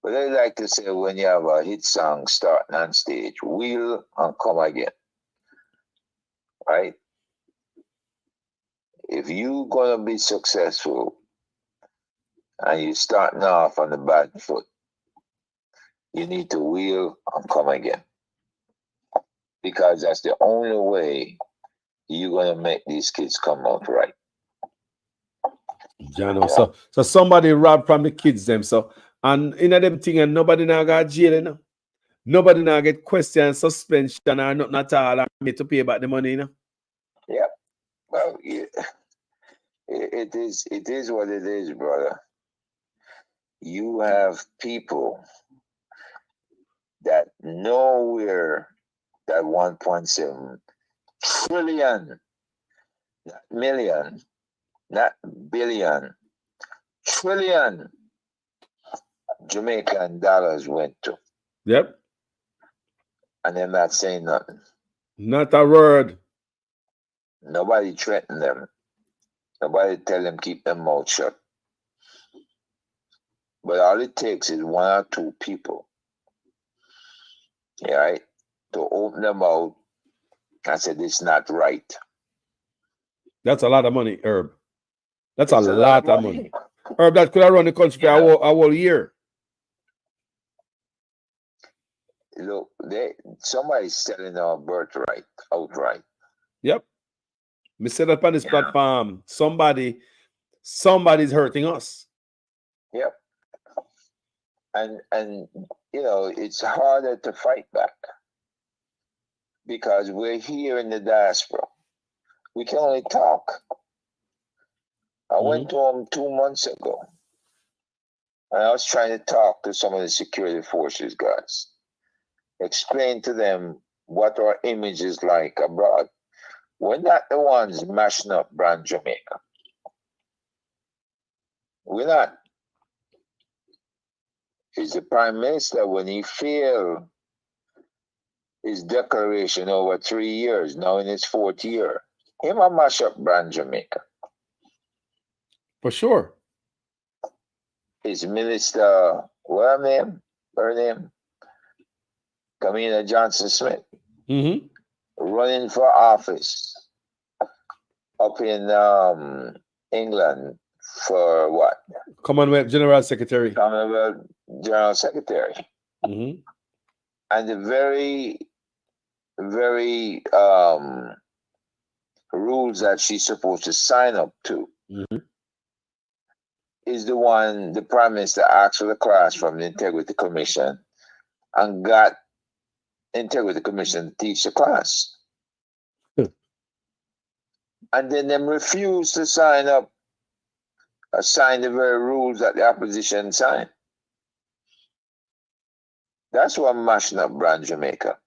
But I like to say, when you have a hit song starting on stage, wheel and come again. Right? If you're going to be successful and you're starting off on the bad foot, you need to wheel and come again. Because that's the only way you're going to make these kids come out right. Jano, so somebody robbed from the kids them. So, and in them thing, and nobody now got jail, you know? Nobody now get question, suspension, or nothing at all, and made to pay back the money, you know? Yep. Well, yeah. It is what it is, brother. You have people that know where that 1.7 trillion, not million, not billion, trillion Jamaican dollars went to. Yep. And they're not saying nothing. Not a word. Nobody threaten them. Nobody tell them keep their mouth shut. But all it takes is one or two people, right, to open their mouth and say this is not right. That's a lot of money, Herb. That's It's a lot of money. Herb, that could have run the country for a whole year. Look, somebody's selling our birthright outright. Yep. We said that on this platform. Somebody's hurting us. Yep. And you know, it's harder to fight back because we're here in the diaspora. We can only talk. I went to them 2 months ago, and I was trying to talk to some of the security forces guys, explain to them what our image is like abroad. We're not the ones mashing up brand Jamaica. We're not. It's the Prime Minister, when he failed his declaration over 3 years, now in his 4th year, him a mash up brand Jamaica. For sure. His minister, what her name? Kamina Johnson-Smith, running for office up in England for what? Commonwealth General Secretary. Commonwealth General Secretary. And the very, very rules that she's supposed to sign up to is the one the Prime Minister asked for the class from the Integrity Commission and got Integrity Commission to teach the class. And then them refused to sign up or sign the very rules that the opposition signed. That's what I'm mashing up brand Jamaica.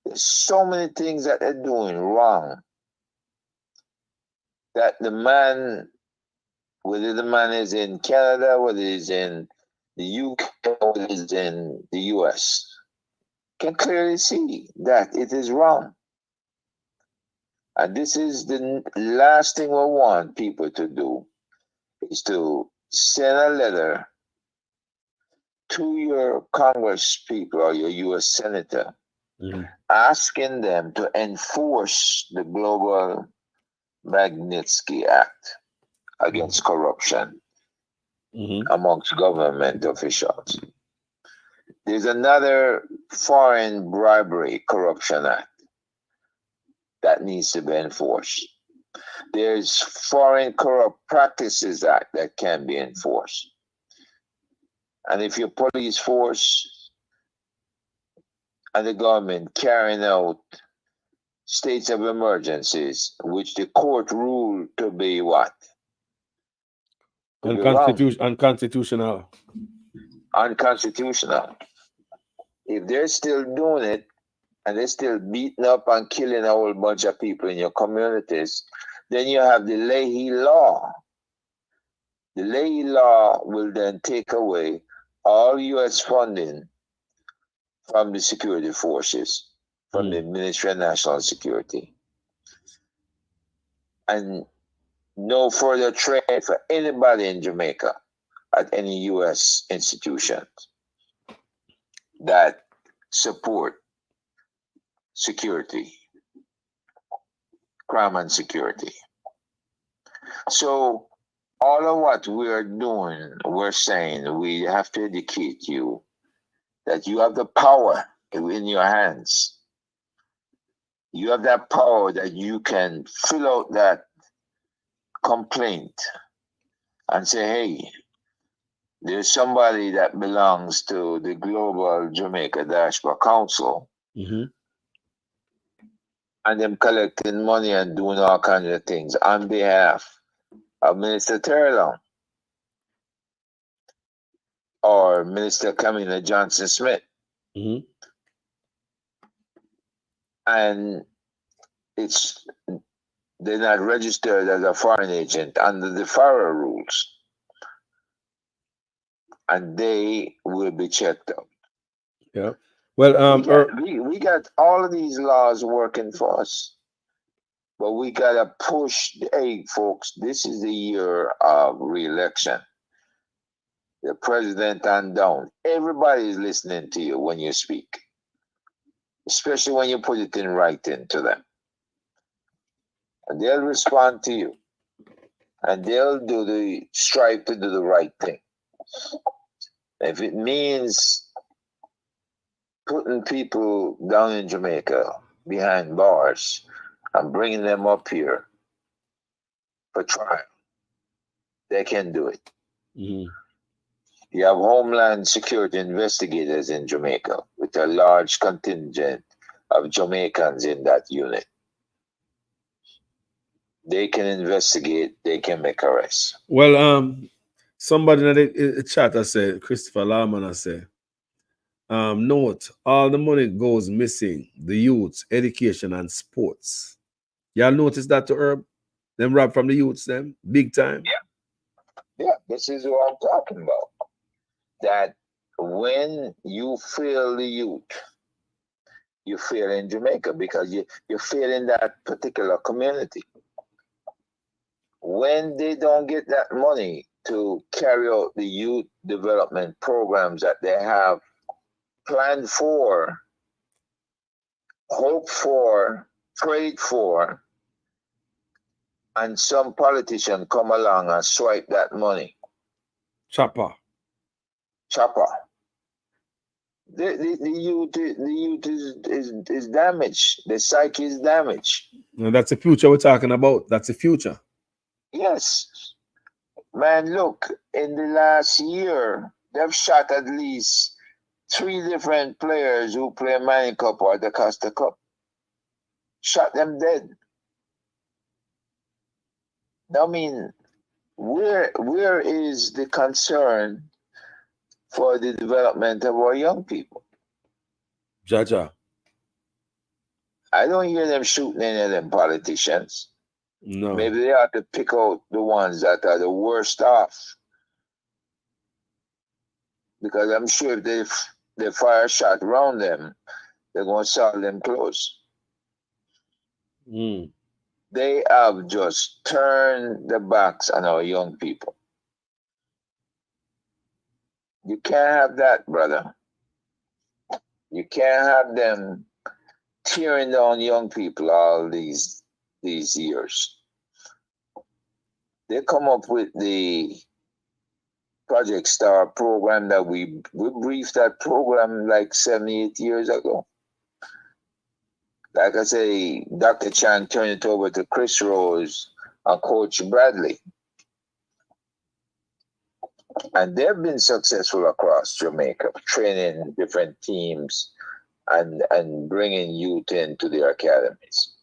There's so many things that they're doing wrong that the man, whether the man is in Canada, whether he's in the UK, or whether he's in the US, can clearly see that it is wrong. And this is the last thing we want people to do, is to send a letter to your Congress people or your US Senator asking them to enforce the Global Magnitsky Act against corruption amongst government officials. There's another Foreign Bribery Corruption Act that needs to be enforced. There's Foreign Corrupt Practices Act that can be enforced. And if your police force and the government carrying out states of emergencies, which the court ruled to be what? Unconstitutional. Unconstitutional. If they're still doing it, and they're still beating up and killing a whole bunch of people in your communities, then you have the Leahy Law. The Leahy Law will then take away all U.S. funding from the security forces, from the Ministry of National Security. And no further trade for anybody in Jamaica at any U.S. institutions that support security, crime and security. So all of what we are doing, we're saying we have to educate you that you have the power in your hands. You have that power that you can fill out that complaint and say, hey, there's somebody that belongs to the Global Jamaica Diaspora Council, and them collecting money and doing all kinds of things on behalf of Minister Terrell or Minister Kamina Johnson-Smith. And they're not registered as a foreign agent under the FARA rules. And they will be checked out. Yeah. Well, we got all of these laws working for us, but we gotta push. Hey, folks, this is the year of re-election. The president and down. Everybody is listening to you when you speak, especially when you put it in writing to them, and they'll respond to you, and they'll strive to do the right thing. If it means putting people down in Jamaica behind bars and bringing them up here for trial, they can do it. mm-hmm. You have Homeland Security investigators in Jamaica with a large contingent of Jamaicans in that unit. They can investigate, they can make arrests. Well, somebody in the chat I said, Christopher Lawman, I said, note, all the money goes missing, the youths, education, and sports. Y'all notice that to Herb? Them rob from the youths, them? Big time? Yeah, this is what I'm talking about. That when you fail the youth, you fail in Jamaica because you fail in that particular community. When they don't get that money to carry out the youth development programs that they have planned for, hoped for, prayed for, and some politician come along and swipe that money. Chopper. The youth is damaged. The psyche is damaged. And that's the future we're talking about. That's the future. Yes. Man, look, in the last year, they've shot at least 3 different players who play Manning Cup or the Costa Cup. Shot them dead. I mean, where is the concern for the development of our young people? Jaja. I don't hear them shooting any of them politicians. No. Maybe they ought to pick out the ones that are the worst off. Because I'm sure if they fire a shot around them, they're going to saw them close. Mm. They have just turned their backs on our young people. You can't have that, brother. You can't have them tearing down young people all these years. They come up with the Project Star program that we briefed that program like 78 years ago. Like I say, Dr. Chan turned it over to Chris Rose and Coach Bradley. And they've been successful across Jamaica, training different teams and bringing youth into their academies.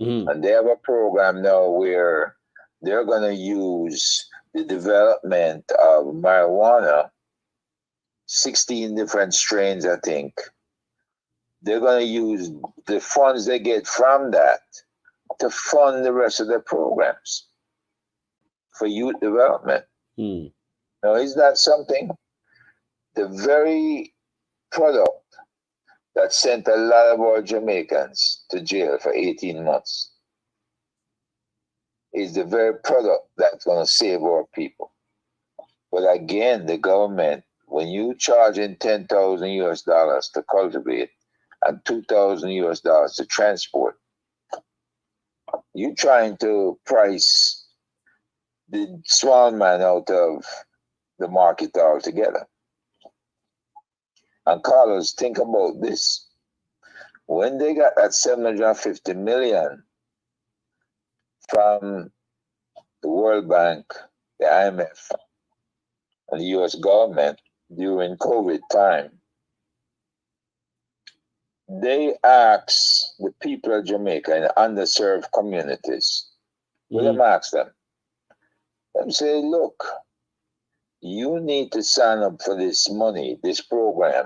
Mm-hmm. And they have a program now where they're going to use the development of marijuana, 16 different strains, I think. They're going to use the funds they get from that to fund the rest of their programs for youth development. Mm. Now, is that something? The very product that sent a lot of our Jamaicans to jail for 18 months is the very product that's going to save our people. But again, the government, when you charge in $10,000 to cultivate and $2,000 to transport, you're trying to price the small man out of the market altogether. And Carlos, think about this. When they got that 750 million from the World Bank, the IMF, and the US government during COVID time, they asked the people of Jamaica in underserved communities, them ask them, say, look, you need to sign up for this money, this program.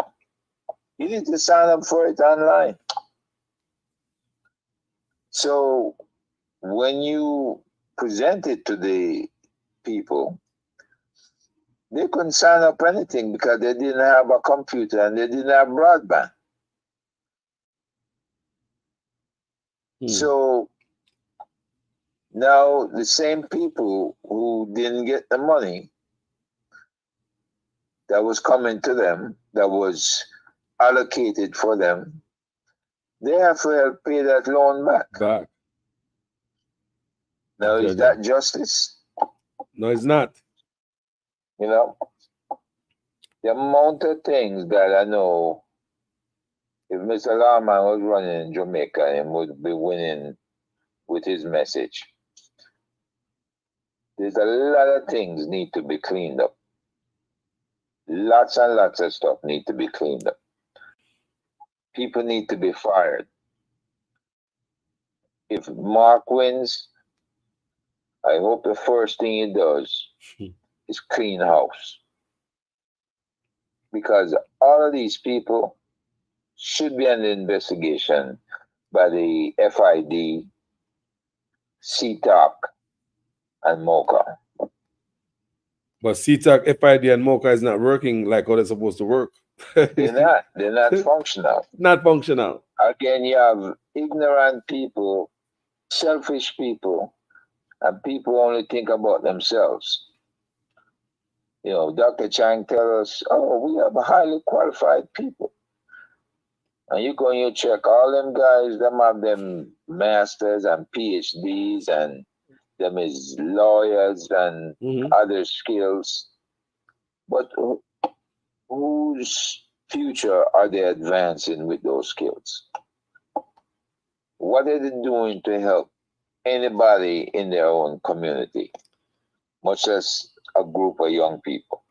You need to sign up for it online. So when you present it to the people, They couldn't sign up anything because they didn't have a computer and they didn't have broadband. So now the same people who didn't get the money that was coming to them, that was allocated for them, they have to help pay that loan back. Now, is that justice? No, it's not. You know, the amount of things that I know, if Mr. Lawman was running in Jamaica and would be winning with his message, there's a lot of things need to be cleaned up. Lots and lots of stuff need to be cleaned up. People need to be fired. If Mark wins, I hope the first thing he does is clean house. Because all of these people should be under investigation by the FID, CTOC, and MOCA. But CTOC, FID, and MOCA is not working like how they're supposed to work. They're not functional. Not functional. Again, you have ignorant people, selfish people, and people only think about themselves. You know, Dr. Chang tells us, oh, we have highly qualified people. And you go and you check all them guys, them have them masters and PhDs and them is lawyers and other skills. But whose future are they advancing with those skills? What are they doing to help anybody in their own community, much as a group of young people?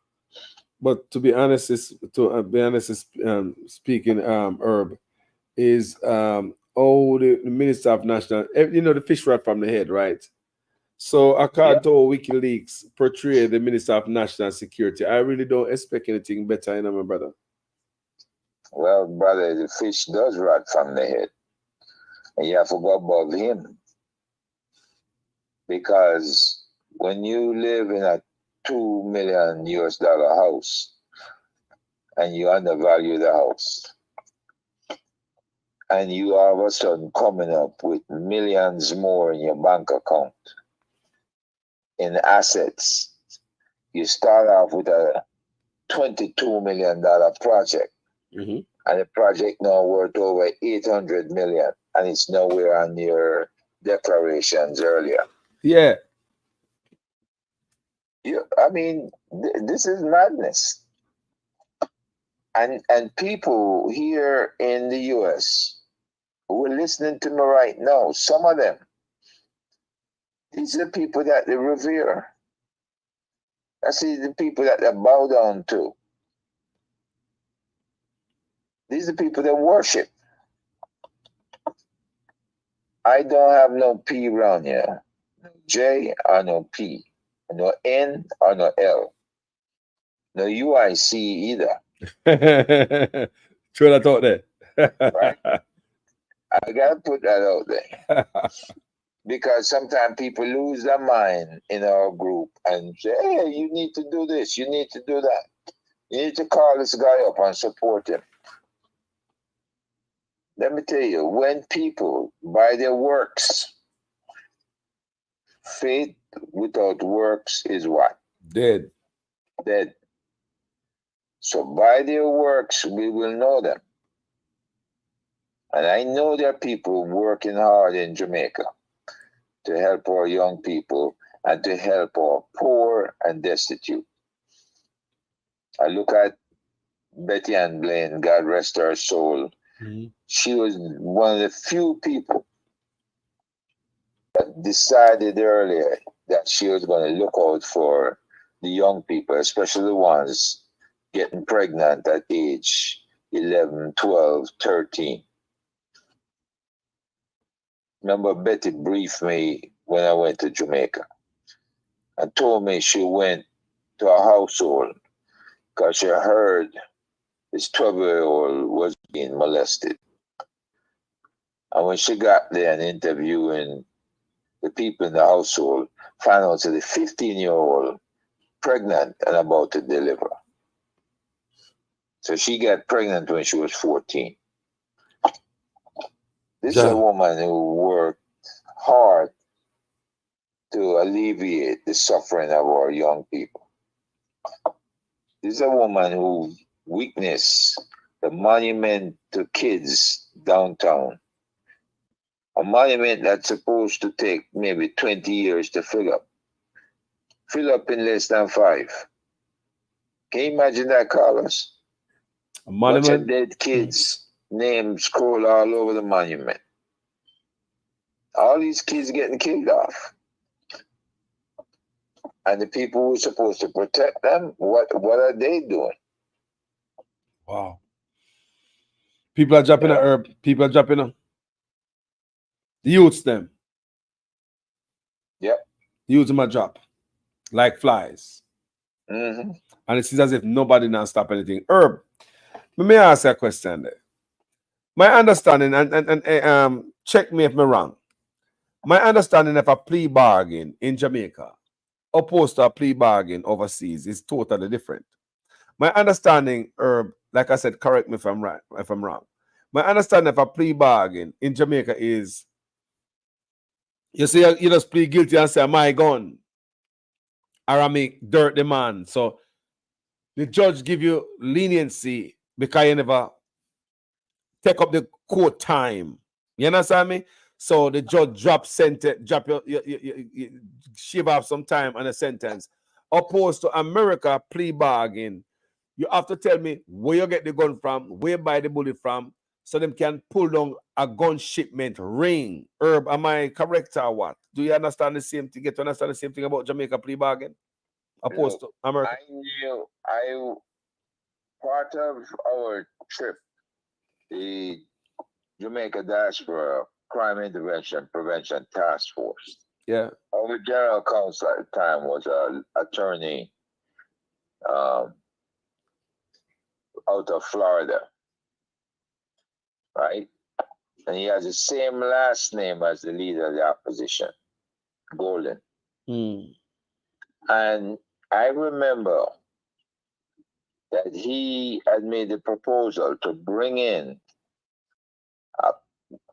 But to be honest, speaking, Herb, is the Minister of National, you know, the fish rat from the head, right? So according to WikiLeaks portray the Minister of National Security, I really don't expect anything better, you know, my brother. Well, brother, the fish does rot from the head. And you have to go above him. Because when you live in a $2 million US house and you undervalue the house, and you all of a sudden coming up with millions more in your bank account in assets, you start off with a $22 million project, and the project now worth over $800 million, and it's nowhere on your declarations earlier. Yeah. I mean, this is madness. And people here in the US who are listening to me right now, some of them, these are the people that they revere. That's the people that they bow down to. These are the people that worship. I don't have no P around here. No J or no P. No N or no L. No UIC either. True that out there. Right? I gotta put that out there. Because sometimes people lose their mind in our group and say, hey, you need to do this, you need to do that. You need to call this guy up and support him. Let me tell you, when people, by their works, faith without works is what? Dead. Dead. So by their works, we will know them. And I know there are people working hard in Jamaica to help our young people and to help our poor and destitute. I look at Betty Ann Blaine, God rest her soul. She was one of the few people that decided earlier that she was going to look out for the young people, especially the ones getting pregnant at age 11, 12, 13. Remember, Betty briefed me when I went to Jamaica and told me she went to a household because she heard this 12-year-old was being molested. And when she got there and interviewing the people in the household, found out that the 15-year-old pregnant and about to deliver. So she got pregnant when she was 14. This is a woman who worked hard to alleviate the suffering of our young people. This is a woman who witnessed the monument to kids downtown. A monument that's supposed to take maybe 20 years to fill up. Fill up in less than 5. Can you imagine that, Carlos? A monument? Bunch of dead kids' names scroll all over the monument. All these kids getting killed off. And the people who are supposed to protect them, what are they doing? Wow. People are dropping a herb. People are dropping a. The youths them. Yep. The youths them a drop. Like flies. Mm-hmm. And it seems as if nobody now stop anything. Herb, let me ask you a question there. My understanding, and check me if I'm wrong. My understanding of a plea bargain in Jamaica opposed to a plea bargain overseas is totally different. My understanding, Herb, like I said, correct me if I'm right, if I'm wrong. My understanding of a plea bargain in Jamaica is you say you just plead guilty and say, my gun, or I make dirt demand. So the judge give you leniency because you never take up the court time. You understand me? So the judge drop you shave off some time on a sentence. Opposed to America plea bargain, you have to tell me where you get the gun from, where you buy the bullet from, so them can pull down a gun shipment ring. Herb, am I correct or what? Do you understand the same thing? Get to understand the same thing about Jamaica plea bargain? Opposed to America? Part of our trip, the Jamaica Diaspora Crime Intervention Prevention Task Force. Yeah. Our general counsel at the time was an attorney out of Florida, right? And he has the same last name as the leader of the opposition, Golden. And I remember that he had made a proposal to bring in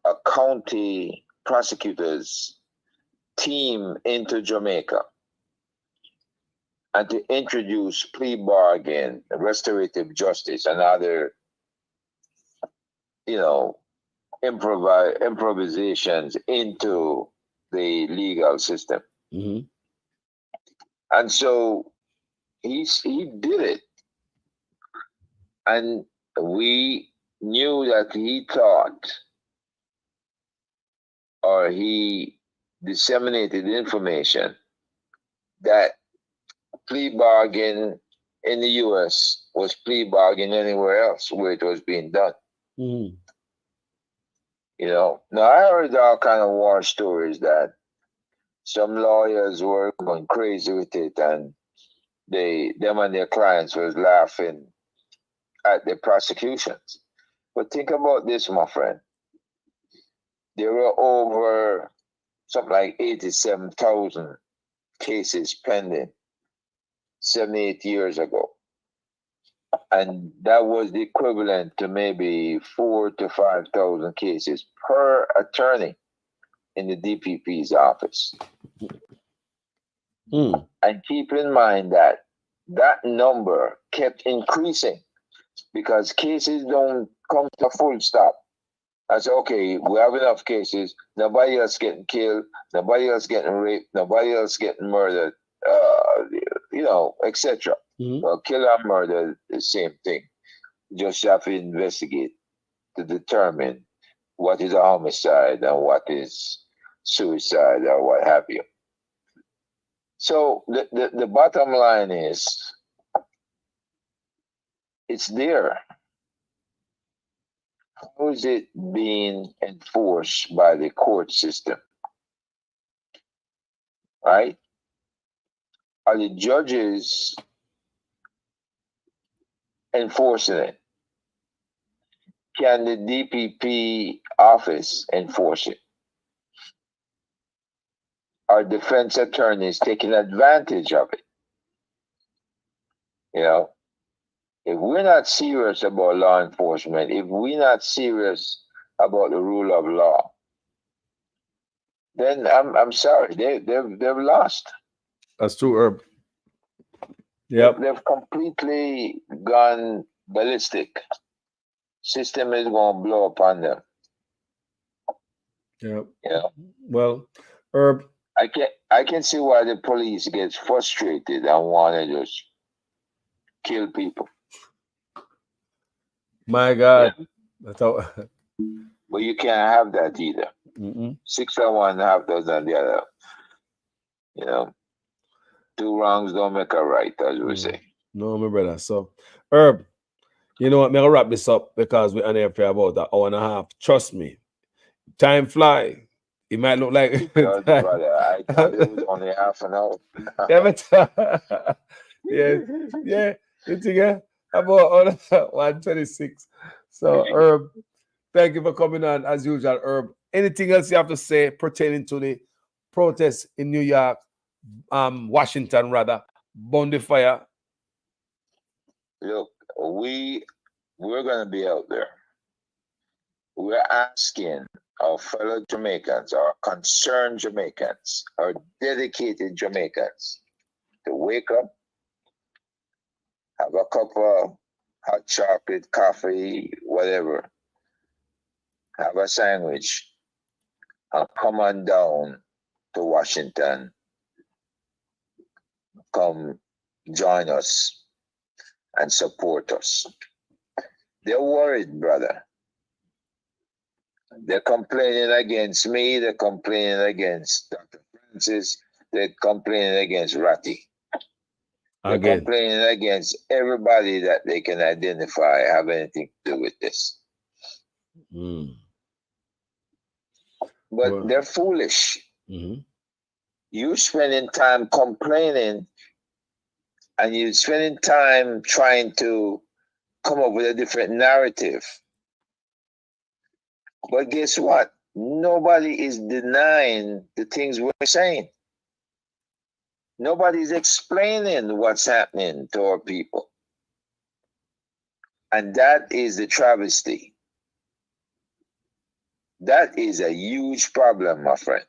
a county prosecutor's team into Jamaica and to introduce plea bargain, restorative justice, and other, improvisations into the legal system. Mm-hmm. And so he did it. And we knew that he thought, or he disseminated information that plea bargain in the US was plea bargain anywhere else where it was being done. Mm-hmm. Now I heard all kind of war stories that some lawyers were going crazy with it, and them and their clients was laughing at the prosecutions. But think about this, my friend. There were over something like 87,000 cases pending 78 years ago. And that was the equivalent to maybe 4,000 to 5,000 cases per attorney in the DPP's office. And keep in mind that number kept increasing because cases don't come to a full stop. I said, okay, we have enough cases. Nobody else getting killed. Nobody else getting raped. Nobody else getting murdered, etc. Well, kill and murder, the same thing. You just have to investigate to determine what is a homicide and what is suicide or what have you. So the bottom line is, it's there. How is it being enforced by the court system? Right? Are the judges enforcing it? Can the DPP office enforce it? Are defense attorneys taking advantage of it? You know, if we're not serious about law enforcement, if we're not serious about the rule of law, then I'm sorry, they've lost. That's true, Herb. Yep. They've completely gone ballistic. System is going to blow upon them. Yep. Yeah. Well, Herb, I can see why the police gets frustrated and want to just kill people. my God. Yeah. That's how. But you can't have that either. 6 on one, half dozen on the other. You know, 2 wrongs don't make a right, as we say. No, my brother. So, Herb, you know what? I'm going to wrap this up because we're on here for about an hour and a half. Trust me, time fly. It might look like. Brother, I thought it was only half an hour. yeah. You think about 126. So, Herb, thank you for coming on as usual, Herb. Anything else you have to say pertaining to the protests in New York, Washington rather, Bondi Fire? Look, we're going to be out there. We're asking our fellow Jamaicans, our concerned Jamaicans, our dedicated Jamaicans to wake up, have a cup of hot chocolate, coffee, whatever, have a sandwich, and come on down to Washington. Come join us and support us. They're worried, brother. They're complaining against me. They're complaining against Dr. Francis. They're complaining against Ratty. They're complaining against everybody that they can identify have anything to do with this. But they're foolish. You spending time complaining and you're spending time trying to come up with a different narrative. But guess what? Nobody is denying the things we're saying. Nobody's explaining what's happening to our people. And that is the travesty. That is a huge problem, my friend.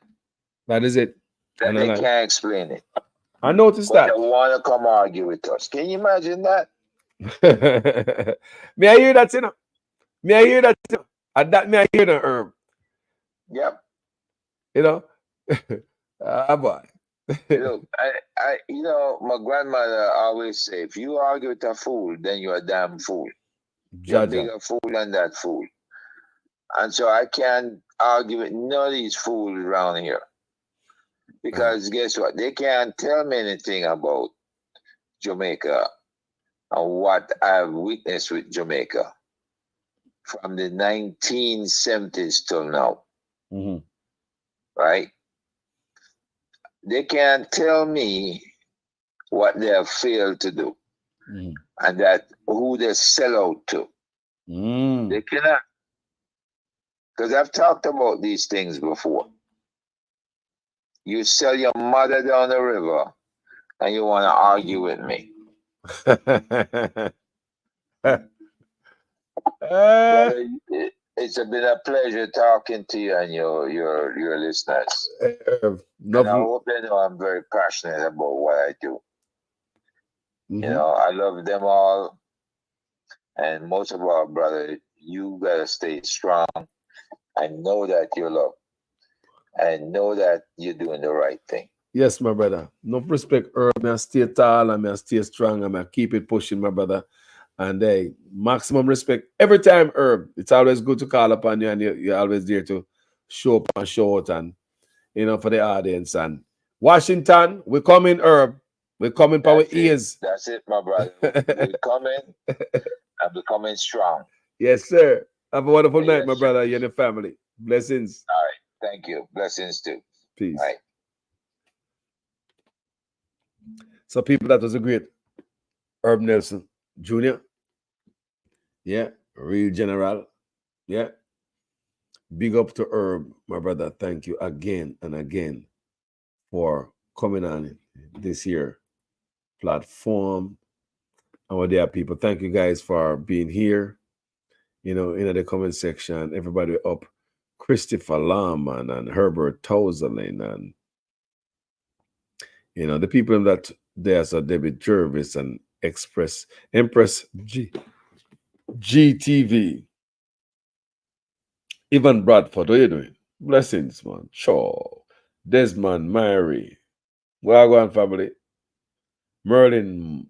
That is it. That they can't explain it. I noticed that. They want to come argue with us. Can you imagine that? May I hear that, you know? May I hear that, you know? And that may I hear the Herb. Yep. You know? Boy. Look, I, you know, my grandmother always say, if you argue with a fool, then you're a damn fool. You're a bigger fool than that fool. And so I can't argue with none of these fools around here. Because guess what? They can't tell me anything about Jamaica and what I've witnessed with Jamaica from the 1970s till now. Right? They can't tell me what they have failed to do and that who they sell out to. They cannot. Because I've talked about these things before. You sell your mother down the river and you want to argue with me. It's been a pleasure talking to you and your listeners. And I hope they know I'm very passionate about what I do. You know, I love them all. And most of all, brother, you gotta stay strong and know that you're loved. And know that you're doing the right thing. Yes, my brother. No respect, Herb. I stay tall and I stay strong and I keep it pushing, my brother. And maximum respect every time, Herb. It's always good to call upon you and you're always there to show up and show out and, you know, for the audience. And Washington, we're coming, Herb. We're coming for our ears. That's it, my brother. We're coming and we're coming strong. Yes, sir. Have a wonderful night, my brother. You and your family. Blessings. All right. Thank you. Blessings too. Peace. All right. So, people, that was a great Herb Nelson Jr. Yeah, real general. Yeah. Big up to Herb, my brother. Thank you again and again for coming on this here platform Our dear people, thank you guys for being here. You know, in the comment section, everybody up. Christopher Lahman and Herbert Towslin and, you know, the people that there's a David Jervis and Empress GTV. Ivan Bradford, what are you doing? Blessings, man. Sure. Desmond, Mary. Wagwan family. Merlin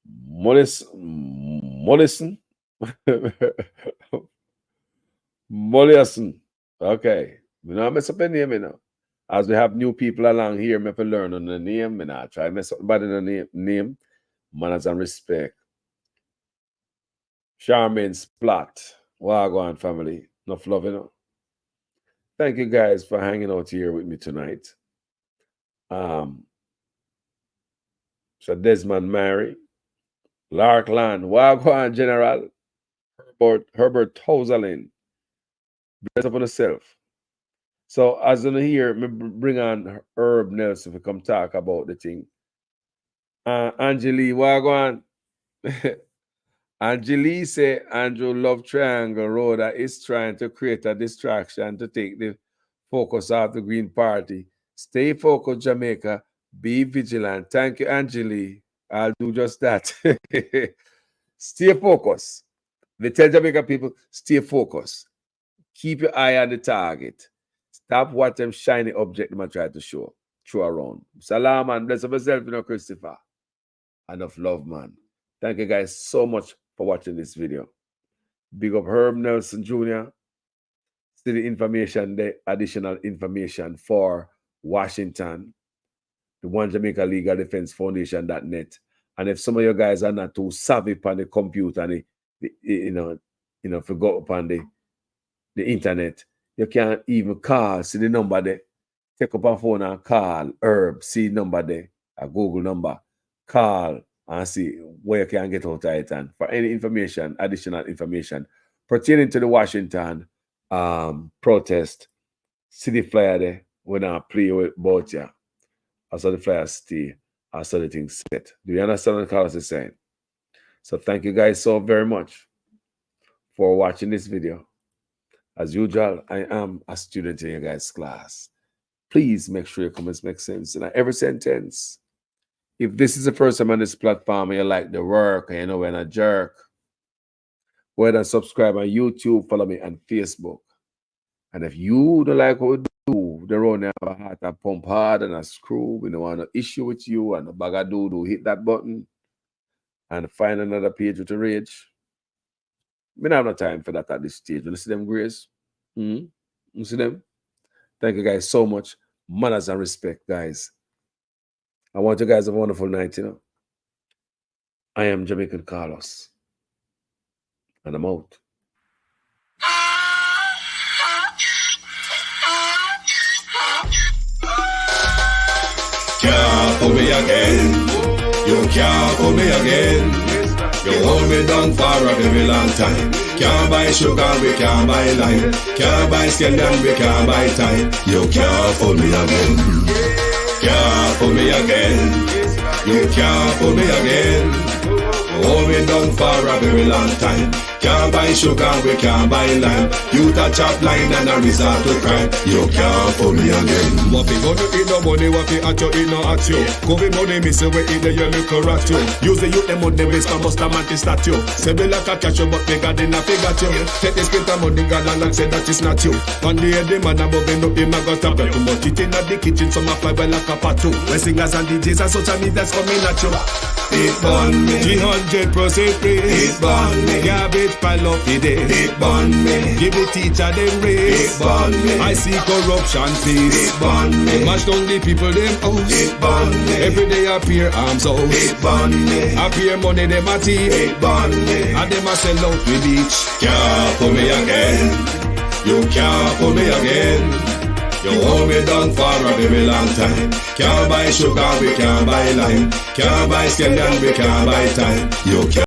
Mollison. Mollison. Okay. We don't mess up the name, you know. As we have new people along here, me have to learn on the name. And I try to mess up about the name. Manners and respect. Charmaine Splat. Wagwan family. Enough love, you know. Thank you guys for hanging out here with me tonight. So Desmond Mary, Larkland, Wagwan General, Herbert Towslin. Bless upon yourself. So as you hear, me bring on Herb Nelson to come talk about the thing. Angeli, Wagwan. Angeli say Andrew Love Triangle Road is trying to create a distraction to take the focus off the Green Party. Stay focused, Jamaica. Be vigilant. Thank you, Angeli. I'll do just that. Stay focused. They tell Jamaica people, stay focused. Keep your eye on the target. Stop what them shiny object them try to show around. Salam and bless yourself, you know, Christopher. Enough love, man. Thank you guys so much for watching this video. Big up Herb Nelson Jr. See the information, the additional information for Washington, the One Jamaica Legal Defense Foundation.net. And if some of you guys are not too savvy upon the computer and forgot upon the internet, you can't even call, see the number there. Take up a phone and call Herb, see the number there, a Google number. Call and see where you can get out of it. And for any information, additional information pertaining to the Washington protest, see the flyer there. When I play with both you, I saw the flyer stay, I saw the thing set. Do you understand what Carlos is saying? So thank you guys so very much for watching this video. As usual, I am a student in your guys' class. Please make sure your comments make sense in every sentence. If this is the first time on this platform and you like the work and you know we're not a jerk, go ahead and subscribe on YouTube, follow me on Facebook. And if you don't like what we do, the road have a heart that pump hard and a screw, we don't want no issue with you and a bag of do hit that button and find another page with a rage. We don't have no time for that at this stage. You see them, Grace? You see them? Thank you guys so much. Manners and respect, guys. I want you guys to have a wonderful night, you know. I am Jamaican Carlos. And I'm out. Can't fool me again. You can't fool me again. You hold me down for a very long time. Can't buy sugar, we can't buy lime. Can't buy scandal, we can't buy time. You can't fool me again. Can't fool me again. You can't fool me again. Hold me down for a very long time. Can't buy sugar, we can't buy lime. You touch up line and a resort to crime. You can't fool me again. What fi gonna eat no money, what fi at you, eat no at you. Covid money, miss away, eat the yellow rat you. Use the youth, them money, waste for bust a man to statue. Say me like a catch you, but me got in a figure you. Take this bit of money, God, and say that it's not you. One day the man above end up, him a got a bread. Too much it in the kitchen, some a fly well like a pot too. When singers and DJs and social media's coming at you. It burn me 300% raise. It burn me garbage pile up the day. It burn me give the teacher them raise. It burn me I see corruption please. It burn me mash down the people them house. It burn me every day appear arms out. It burn me appear money them a thief. It burn me and them a sell out with each. Can't fool me again. You can't fool me again. You hold me down for a very long time. Can't buy sugar, we can't buy lime. Can't buy scandal, we can't buy time. You can't